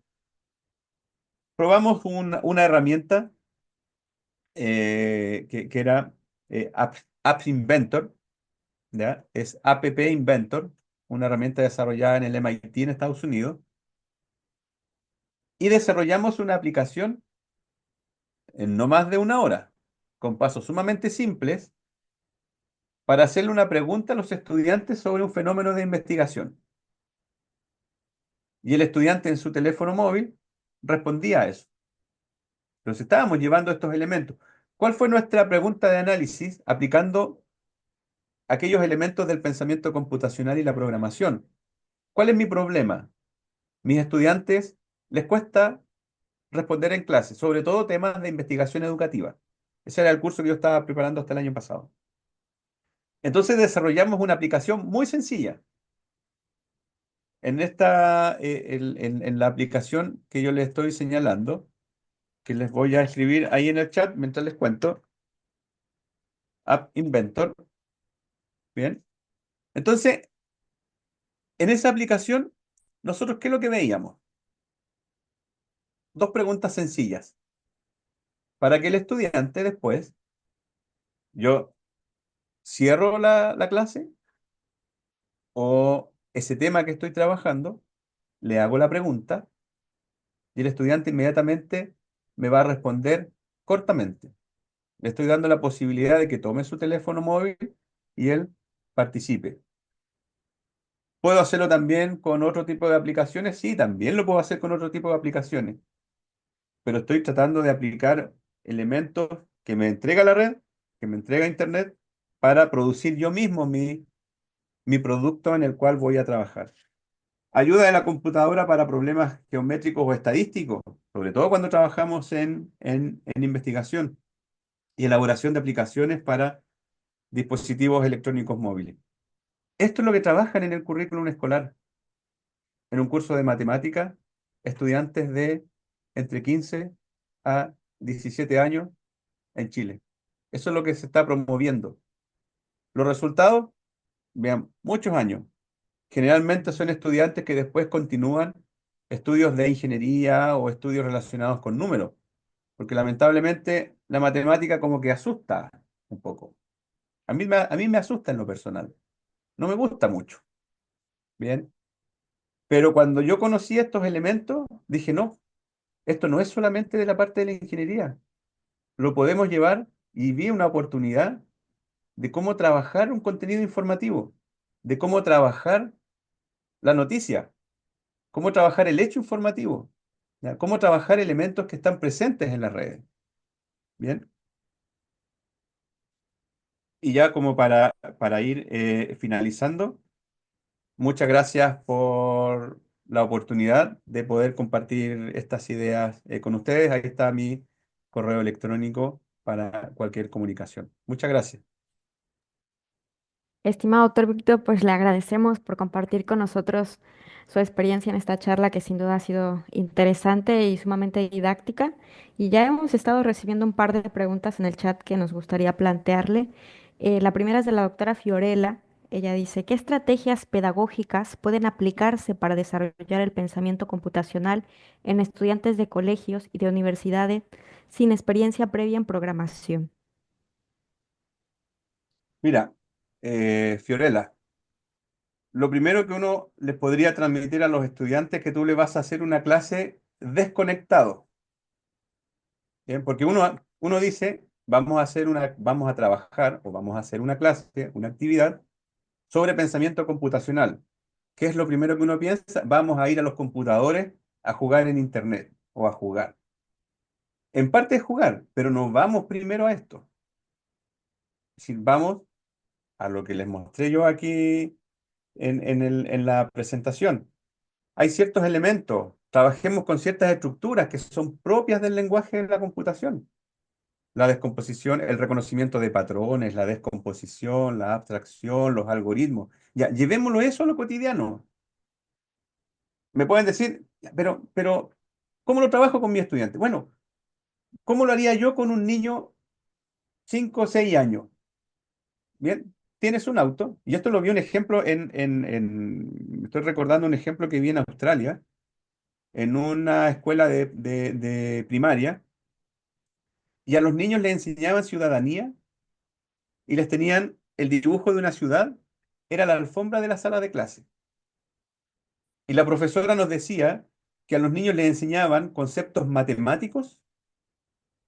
Probamos una herramienta que era App Inventor, ¿ya? Es App Inventor, una herramienta desarrollada en el MIT en Estados Unidos, y desarrollamos una aplicación en no más de una hora, con pasos sumamente simples, para hacerle una pregunta a los estudiantes sobre un fenómeno de investigación. Y el estudiante en su teléfono móvil respondía a eso. Entonces estábamos llevando estos elementos. ¿Cuál fue nuestra pregunta de análisis aplicando aquellos elementos del pensamiento computacional y la programación? ¿Cuál es mi problema? Mis estudiantes les cuesta responder en clase, sobre todo temas de investigación educativa. Ese era el curso que yo estaba preparando hasta el año pasado. Entonces desarrollamos una aplicación muy sencilla. En la aplicación que yo les estoy señalando, que les voy a escribir ahí en el chat mientras les cuento, App Inventor, ¿bien? Entonces, en esa aplicación, nosotros, ¿qué es lo que veíamos? Dos preguntas sencillas, para que el estudiante después, yo cierro la clase o ese tema que estoy trabajando, le hago la pregunta y el estudiante inmediatamente me va a responder cortamente. Le estoy dando la posibilidad de que tome su teléfono móvil y él participe. ¿Puedo hacerlo también con otro tipo de aplicaciones? Sí, también lo puedo hacer con otro tipo de aplicaciones, pero estoy tratando de aplicar elementos que me entrega la red, que me entrega Internet, para producir yo mismo mi producto en el cual voy a trabajar. Ayuda de la computadora para problemas geométricos o estadísticos, sobre todo cuando trabajamos en investigación y elaboración de aplicaciones para dispositivos electrónicos móviles. Esto es lo que trabajan en el currículum escolar. En un curso de matemática, estudiantes de entre 15 a 17 años en Chile. Eso es lo que se está promoviendo. Los resultados, vean, muchos años. Generalmente son estudiantes que después continúan estudios de ingeniería o estudios relacionados con números, porque lamentablemente la matemática como que asusta un poco. A mí me asusta en lo personal. No me gusta mucho. Bien. Pero cuando yo conocí estos elementos, dije, no, esto no es solamente de la parte de la ingeniería. Lo podemos llevar y vi una oportunidad de cómo trabajar un contenido informativo, de cómo trabajar la noticia, cómo trabajar el hecho informativo, ¿ya? Cómo trabajar elementos que están presentes en las redes. Bien. Y ya como para ir finalizando, muchas gracias por la oportunidad de poder compartir estas ideas con ustedes. Ahí está mi correo electrónico para cualquier comunicación. Muchas gracias. Estimado doctor Víctor, pues le agradecemos por compartir con nosotros su experiencia en esta charla que sin duda ha sido interesante y sumamente didáctica. Y ya hemos estado recibiendo un par de preguntas en el chat que nos gustaría plantearle. La primera es de la doctora Fiorella. Ella dice, ¿qué estrategias pedagógicas pueden aplicarse para desarrollar el pensamiento computacional en estudiantes de colegios y de universidades sin experiencia previa en programación? Mira, Fiorella, lo primero que uno les podría transmitir a los estudiantes es que tú le vas a hacer una clase desconectado. ¿Bien? Porque uno dice, vamos a trabajar o vamos a hacer una clase, una actividad sobre pensamiento computacional. ¿Qué es lo primero que uno piensa? Vamos a ir a los computadores a jugar en Internet o a jugar. En parte es jugar, pero nos vamos primero a esto. Es decir, vamos a lo que les mostré yo aquí en la presentación. Hay ciertos elementos, trabajemos con ciertas estructuras que son propias del lenguaje de la computación. La descomposición, el reconocimiento de patrones, la descomposición, la abstracción, los algoritmos. Ya, llevémoslo eso a lo cotidiano. Me pueden decir, "Ya, pero, ¿cómo lo trabajo con mi estudiante?" Bueno, ¿cómo lo haría yo con un niño 5 o 6 años? Bien, tienes un auto, y esto lo vi un ejemplo me estoy recordando un ejemplo que vi en Australia, en una escuela de primaria, y a los niños les enseñaban ciudadanía y les tenían el dibujo de una ciudad, era la alfombra de la sala de clase. Y la profesora nos decía que a los niños les enseñaban conceptos matemáticos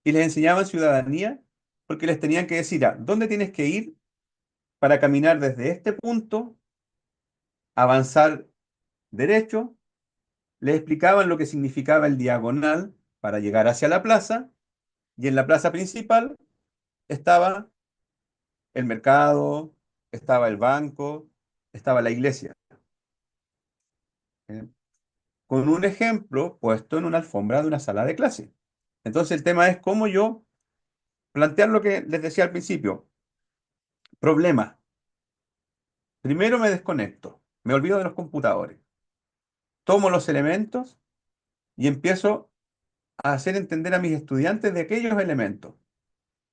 y les enseñaban ciudadanía porque les tenían que decir, ¿dónde tienes que ir para caminar desde este punto, avanzar derecho? Les explicaban lo que significaba el diagonal para llegar hacia la plaza, y en la plaza principal estaba el mercado, estaba el banco, estaba la iglesia. ¿Eh? Con un ejemplo puesto en una alfombra de una sala de clase. Entonces el tema es cómo yo plantear lo que les decía al principio. Problema. Primero me desconecto, me olvido de los computadores, tomo los elementos y empiezo a hacer entender a mis estudiantes de aquellos elementos.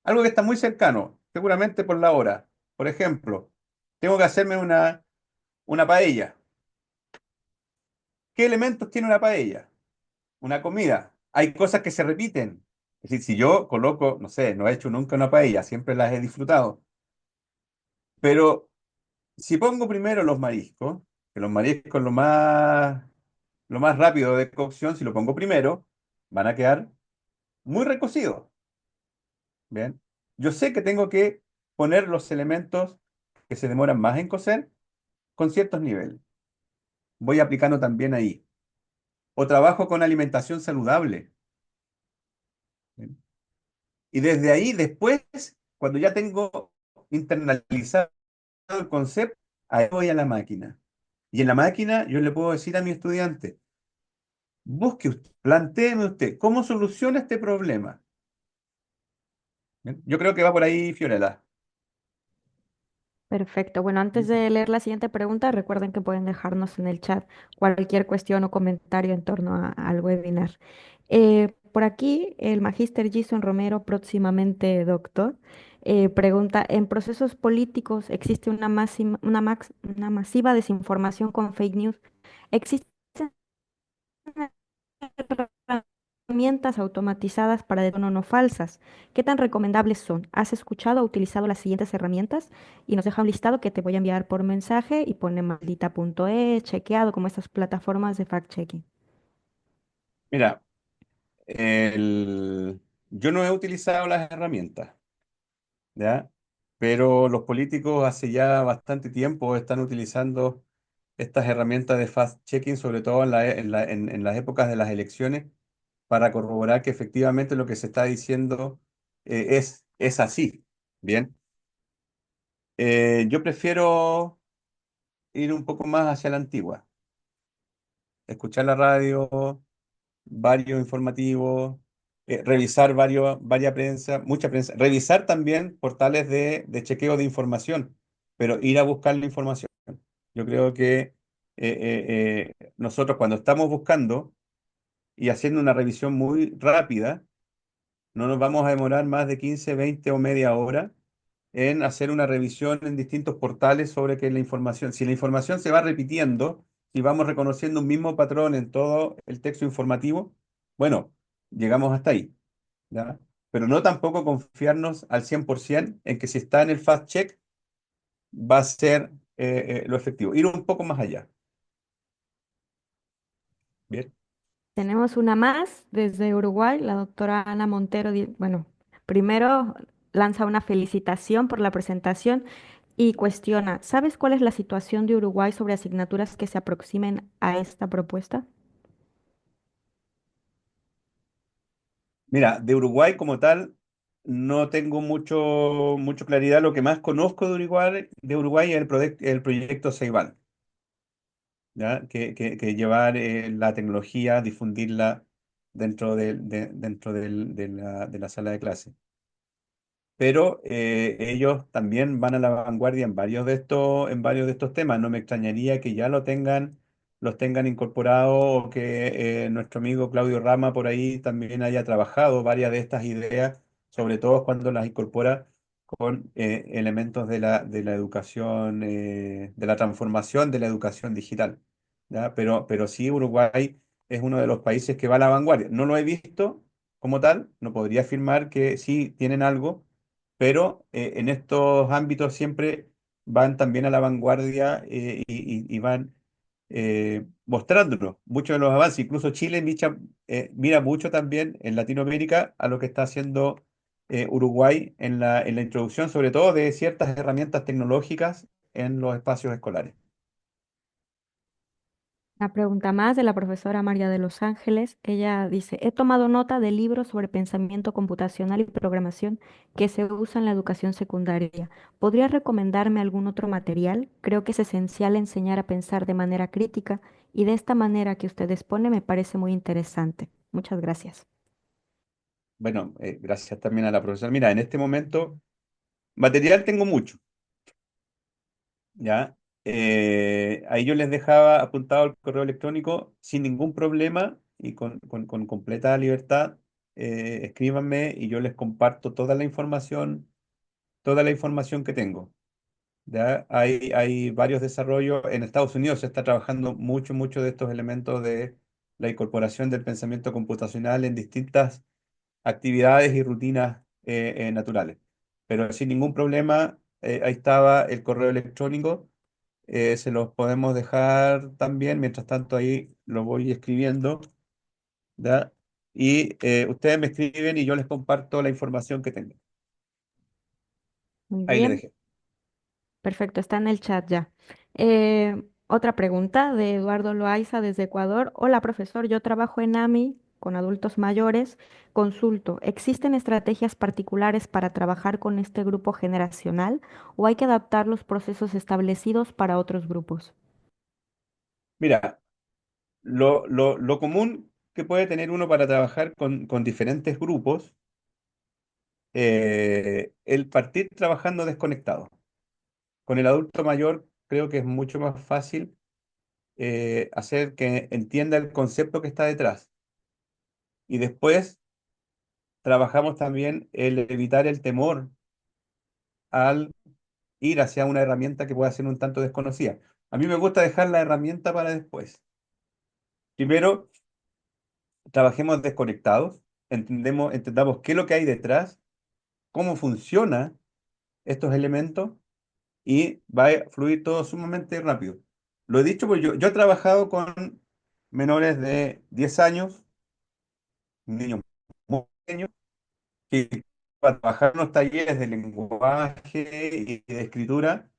Algo que está muy cercano, seguramente por la hora. Por ejemplo, tengo que hacerme una paella. ¿Qué elementos tiene una paella? Una comida. Hay cosas que se repiten. Es decir, si yo coloco, no sé, no he hecho nunca una paella, siempre las he disfrutado. Pero si pongo primero los mariscos, que los mariscos lo más rápido de cocción, si lo pongo primero, van a quedar muy recocidos. Bien. Yo sé que tengo que poner los elementos que se demoran más en cocer con ciertos niveles. Voy aplicando también ahí. O trabajo con alimentación saludable. Bien. Y desde ahí, después, cuando ya tengo internalizado el concepto, ahí voy a la máquina. Y en la máquina yo le puedo decir a mi estudiante, busque usted, plantéeme usted, ¿cómo soluciona este problema? Bien. Yo creo que va por ahí, Fiorella. Perfecto. Bueno, antes de leer la siguiente pregunta, recuerden que pueden dejarnos en el chat cualquier cuestión o comentario en torno al webinar. Por aquí, el magíster Jason Romero, próximamente doctor, pregunta, ¿en procesos políticos existe una masiva desinformación con fake news? ¿Existen herramientas automatizadas para detectar no falsas? ¿Qué tan recomendables son? ¿Has escuchado o utilizado las siguientes herramientas? Y nos deja un listado que te voy a enviar por mensaje y pone maldita.es, chequeado, como estas plataformas de fact-checking. Mira, yo no he utilizado las herramientas, ¿ya? Pero los políticos hace ya bastante tiempo están utilizando estas herramientas de fast-checking, sobre todo en las épocas de las elecciones, para corroborar que efectivamente lo que se está diciendo es así. Bien. Yo prefiero ir un poco más hacia la antigua, escuchar la radio, varios informativos, revisar varias prensa, mucha prensa, revisar también portales de chequeo de información, pero ir a buscar la información. Yo creo que nosotros cuando estamos buscando y haciendo una revisión muy rápida, no nos vamos a demorar más de 15, 20 o media hora en hacer una revisión en distintos portales sobre que la información, si la información se va repitiendo, si vamos reconociendo un mismo patrón en todo el texto informativo, bueno, llegamos hasta ahí, ¿ya? Pero no tampoco confiarnos al 100% en que si está en el fast check va a ser lo efectivo. Ir un poco más allá. Bien. Tenemos una más desde Uruguay, la doctora Ana Montero. Bueno, primero lanza una felicitación por la presentación y cuestiona, ¿sabes cuál es la situación de Uruguay sobre asignaturas que se aproximen a esta propuesta? Mira, de Uruguay como tal, no tengo mucho claridad. Lo que más conozco de Uruguay es el proyecto Ceibal, ¿ya? Que llevar la tecnología, difundirla dentro de la sala de clase. Pero ellos también van a la vanguardia en varios de estos temas. No me extrañaría que ya los tengan incorporados o que nuestro amigo Claudio Rama por ahí también haya trabajado varias de estas ideas, sobre todo cuando las incorpora con elementos de la educación, de la transformación de la educación digital, ¿ya? Pero sí, Uruguay es uno de los países que va a la vanguardia. No lo he visto como tal, no podría afirmar que sí tienen algo, pero en estos ámbitos siempre van también a la vanguardia y van mostrándonos muchos de los avances. Incluso Chile mira mucho también en Latinoamérica a lo que está haciendo Uruguay en la introducción, sobre todo de ciertas herramientas tecnológicas en los espacios escolares. Una pregunta más de la profesora María de Los Ángeles. Ella dice, he tomado nota de libros sobre pensamiento computacional y programación que se usa en la educación secundaria. ¿Podría recomendarme algún otro material? Creo que es esencial enseñar a pensar de manera crítica y de esta manera que usted expone me parece muy interesante. Muchas gracias. Bueno, gracias también a la profesora. Mira, en este momento, material tengo mucho, ¿ya? Ahí yo les dejaba apuntado el correo electrónico sin ningún problema y con completa libertad. Escríbanme y yo les comparto toda la información que tengo. ¿Ya? Hay varios desarrollos. En Estados Unidos se está trabajando mucho de estos elementos de la incorporación del pensamiento computacional en distintas actividades y rutinas naturales. Pero sin ningún problema, ahí estaba el correo electrónico. Se los podemos dejar también. Mientras tanto, ahí lo voy escribiendo. ¿Ya? Y ustedes me escriben y yo les comparto la información que tengo. Muy Ahí les bien. dejé. Perfecto, está en el chat ya. Otra pregunta de Eduardo Loaiza desde Ecuador. Hola, profesor, yo trabajo en AMI con adultos mayores. Consulto, ¿existen estrategias particulares para trabajar con este grupo generacional o hay que adaptar los procesos establecidos para otros grupos? Mira, lo común que puede tener uno para trabajar con diferentes grupos, el partir trabajando desconectado. Con el adulto mayor creo que es mucho más fácil hacer que entienda el concepto que está detrás. Y después trabajamos también el evitar el temor al ir hacia una herramienta que pueda ser un tanto desconocida. A mí me gusta dejar la herramienta para después. Primero, trabajemos desconectados, entendamos qué es lo que hay detrás, cómo funciona estos elementos y va a fluir todo sumamente rápido. Lo he dicho porque yo he trabajado con menores de 10 años, niños muy pequeños, que para trabajar en los talleres de lenguaje y de escritura,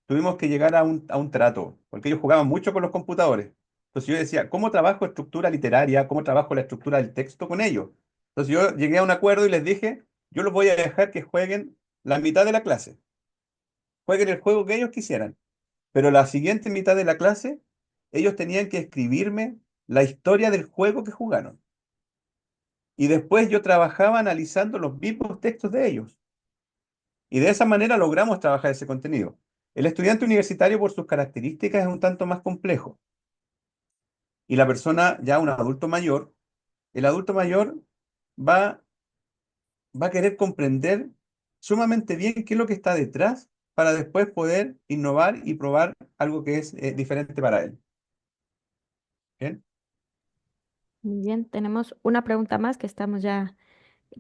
tuvimos que llegar a un trato, porque ellos jugaban mucho con los computadores. Entonces yo decía, ¿cómo trabajo estructura literaria? ¿Cómo trabajo la estructura del texto con ellos? Entonces yo llegué a un acuerdo y les dije, yo los voy a dejar que jueguen la mitad de la clase, jueguen el juego que ellos quisieran. Pero la siguiente mitad de la clase, ellos tenían que escribirme la historia del juego que jugaron. Y después yo trabajaba analizando los mismos textos de ellos. Y de esa manera logramos trabajar ese contenido. El estudiante universitario, por sus características, es un tanto más complejo. Y la persona, ya un adulto mayor, el adulto mayor va, va a querer comprender sumamente bien qué es lo que está detrás para después poder innovar y probar algo que es diferente para él. ¿Bien? Muy bien, tenemos una pregunta más que estamos ya,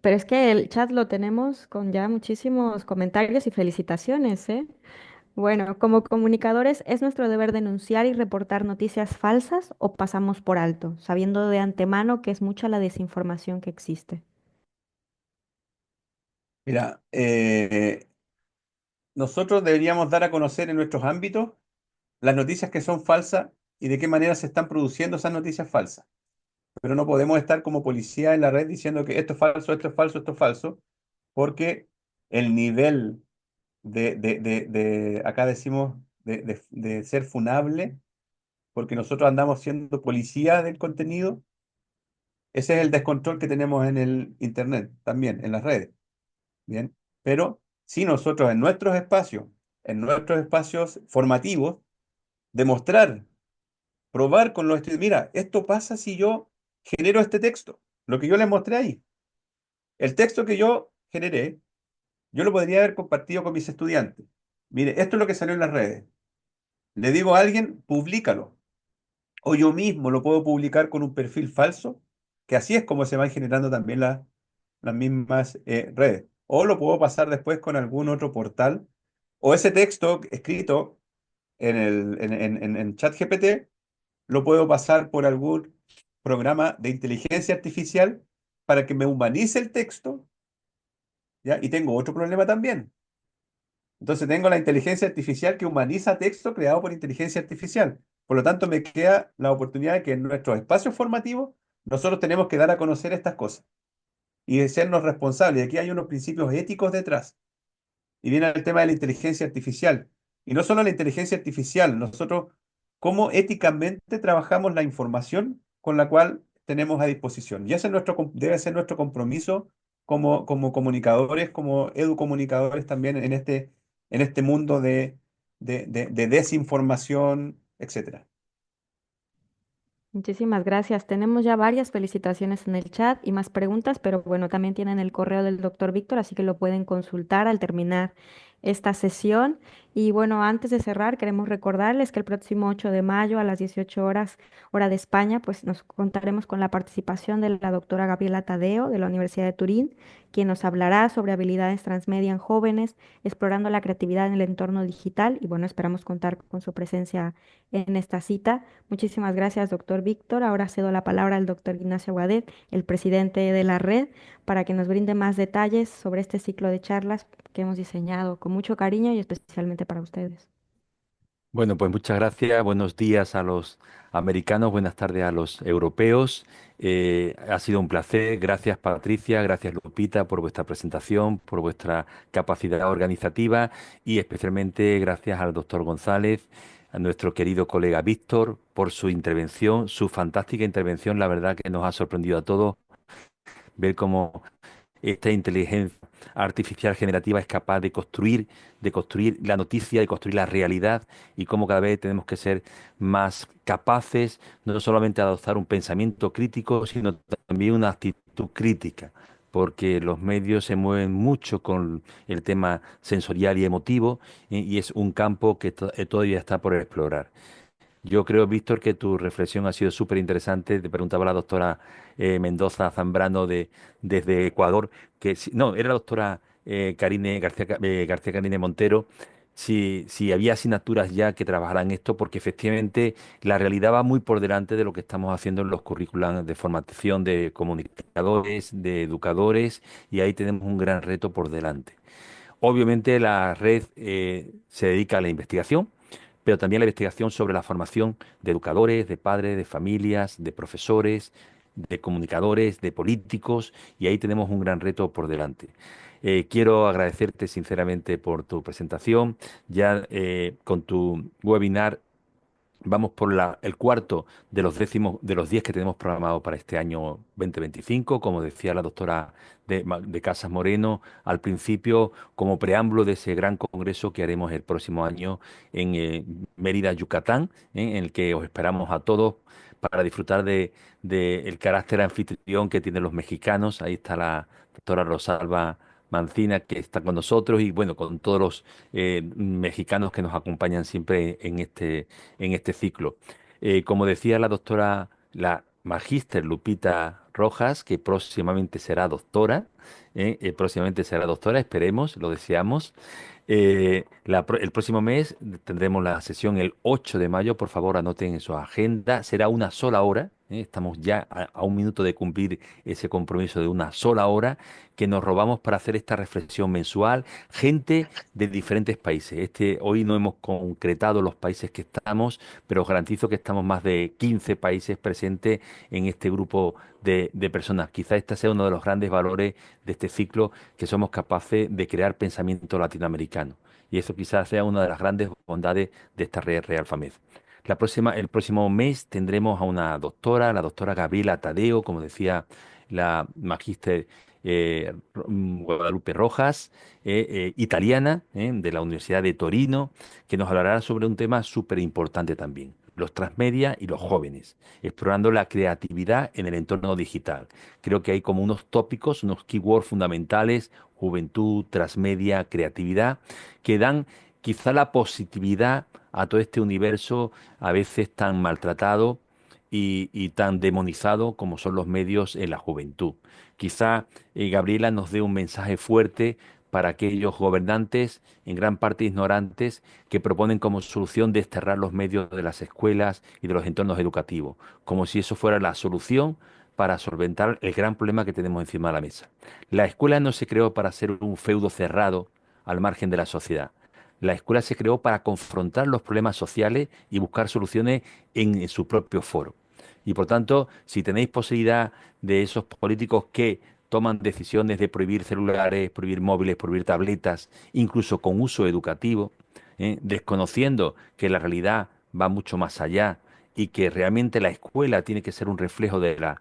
pero es que el chat lo tenemos con ya muchísimos comentarios y felicitaciones, ¿eh? Bueno, como comunicadores, ¿es nuestro deber denunciar y reportar noticias falsas o pasamos por alto, sabiendo de antemano que es mucha la desinformación que existe? Mira, nosotros deberíamos dar a conocer en nuestros ámbitos las noticias que son falsas y de qué manera se están produciendo esas noticias falsas. Pero no podemos estar como policía en la red diciendo que esto es falso, esto es falso, esto es falso, porque el nivel acá decimos, de ser funable, porque nosotros andamos siendo policía del contenido, ese es el descontrol que tenemos en el Internet, también en las redes. Bien, pero si nosotros en nuestros espacios formativos, demostrar, probar con los estudiantes, mira, esto pasa si yo genero este texto, lo que yo les mostré ahí. El texto que yo generé yo lo podría haber compartido con mis estudiantes. Mire, esto es lo que salió en las redes. Le digo a alguien, públicalo. O yo mismo lo puedo publicar con un perfil falso, que así es como se van generando también las mismas redes. O lo puedo pasar después con algún otro portal. O ese texto escrito en ChatGPT lo puedo pasar por algún programa de inteligencia artificial para que me humanice el texto, ¿ya? Y tengo otro problema también. Entonces tengo la inteligencia artificial que humaniza texto creado por inteligencia artificial. Por lo tanto, me queda la oportunidad de que en nuestros espacios formativos nosotros tenemos que dar a conocer estas cosas y de sernos responsables. Y aquí hay unos principios éticos detrás. Y viene el tema de la inteligencia artificial. Y no solo la inteligencia artificial, nosotros cómo éticamente trabajamos la información con la cual tenemos a disposición. Y ese es debe ser nuestro compromiso como comunicadores, como educomunicadores también en este mundo de desinformación, etcétera. Muchísimas gracias. Tenemos ya varias felicitaciones en el chat y más preguntas, pero bueno, también tienen el correo del doctor Víctor, así que lo pueden consultar al terminar esta sesión. Y bueno, antes de cerrar, queremos recordarles que el próximo 8 de mayo a las 18 horas, hora de España, pues nos contaremos con la participación de la doctora Gabriela Tadeo de la Universidad de Turín, quien nos hablará sobre habilidades transmedia en jóvenes, explorando la creatividad en el entorno digital. Y bueno, esperamos contar con su presencia en esta cita. Muchísimas gracias, doctor Víctor. Ahora cedo la palabra al doctor Ignacio Guadet, el presidente de la red, para que nos brinde más detalles sobre este ciclo de charlas que hemos diseñado con mucho cariño y especialmente para ustedes. Bueno, pues muchas gracias. Buenos días a los americanos, buenas tardes a los europeos. Ha sido un placer. Gracias, Patricia, gracias, Lupita, por vuestra presentación, por vuestra capacidad organizativa y especialmente gracias al doctor González, a nuestro querido colega Víctor, por su intervención, su fantástica intervención. La verdad que nos ha sorprendido a todos ver cómo esta inteligencia artificial generativa es capaz de construir la noticia, de construir la realidad y cómo cada vez tenemos que ser más capaces, no solamente de adoptar un pensamiento crítico, sino también una actitud crítica, porque los medios se mueven mucho con el tema sensorial y emotivo y es un campo que todavía está por explorar. Yo creo, Víctor, que tu reflexión ha sido súper interesante. Te preguntaba la doctora Mendoza Zambrano desde Ecuador, no, era la doctora Karine García Karine Montero, si había asignaturas ya que trabajaran esto, porque efectivamente la realidad va muy por delante de lo que estamos haciendo en los currículos de formación de comunicadores, de educadores, y ahí tenemos un gran reto por delante. Obviamente la red se dedica a la investigación, pero también la investigación sobre la formación de educadores, de padres, de familias, de profesores, de comunicadores, de políticos, y ahí tenemos un gran reto por delante. Quiero agradecerte sinceramente por tu presentación. Ya con tu webinar vamos por el cuarto de los de los 10 que tenemos programado para este año 2025, como decía la doctora de Casas Moreno al principio, como preámbulo de ese gran congreso que haremos el próximo año en Mérida, Yucatán, en el que os esperamos a todos para disfrutar de el carácter anfitrión que tienen los mexicanos. Ahí está la doctora Rosalba Mancina, que está con nosotros, y bueno, con todos los mexicanos que nos acompañan siempre en este ciclo. Como decía la doctora, la magíster Lupita Rojas, que próximamente será doctora, esperemos, lo deseamos. El próximo mes tendremos la sesión el 8 de mayo, por favor anoten en su agenda, será una sola hora, estamos ya a un minuto de cumplir ese compromiso de una sola hora que nos robamos para hacer esta reflexión mensual, gente de diferentes países. Hoy no hemos concretado los países que estamos, pero os garantizo que estamos más de 15 países presentes en este grupo de personas. Quizá este sea uno de los grandes valores de este ciclo, que somos capaces de crear pensamiento latinoamericano. Y eso quizás sea una de las grandes bondades de esta red Real FAMED. El próximo mes tendremos a una doctora, la doctora Gabriela Tadeo, como decía la magíster Guadalupe Rojas, italiana, de la Universidad de Torino, que nos hablará sobre un tema súper importante también, los transmedia y los jóvenes, explorando la creatividad en el entorno digital. Creo que hay como unos tópicos, unos keywords fundamentales: juventud, transmedia, creatividad, que dan quizá la positividad a todo este universo a veces tan maltratado y tan demonizado como son los medios en la juventud. Quizá Gabriela nos dé un mensaje fuerte para aquellos gobernantes, en gran parte ignorantes, que proponen como solución desterrar los medios de las escuelas y de los entornos educativos, como si eso fuera la solución para solventar el gran problema que tenemos encima de la mesa. La escuela no se creó para ser un feudo cerrado al margen de la sociedad. La escuela se creó para confrontar los problemas sociales y buscar soluciones en su propio foro. Y por tanto, si tenéis posibilidad de esos políticos que toman decisiones de prohibir celulares, prohibir móviles, prohibir tabletas, incluso con uso educativo, desconociendo que la realidad va mucho más allá y que realmente la escuela tiene que ser un reflejo de la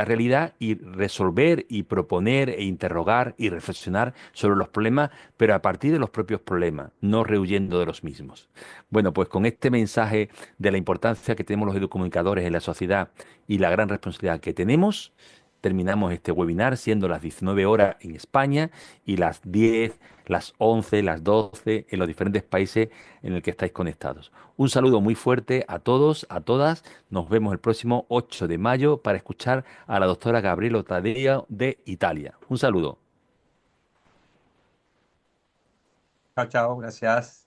realidad, y resolver y proponer e interrogar y reflexionar sobre los problemas, pero a partir de los propios problemas, no rehuyendo de los mismos. Bueno, pues con este mensaje de la importancia que tenemos los educomunicadores en la sociedad y la gran responsabilidad que tenemos, terminamos este webinar, siendo las 19 horas en España y las 10, las 11, las 12 en los diferentes países en el que estáis conectados. Un saludo muy fuerte a todos, a todas. Nos vemos el próximo 8 de mayo para escuchar a la doctora Gabriela Tadeo de Italia. Un saludo. Chao, chao, gracias.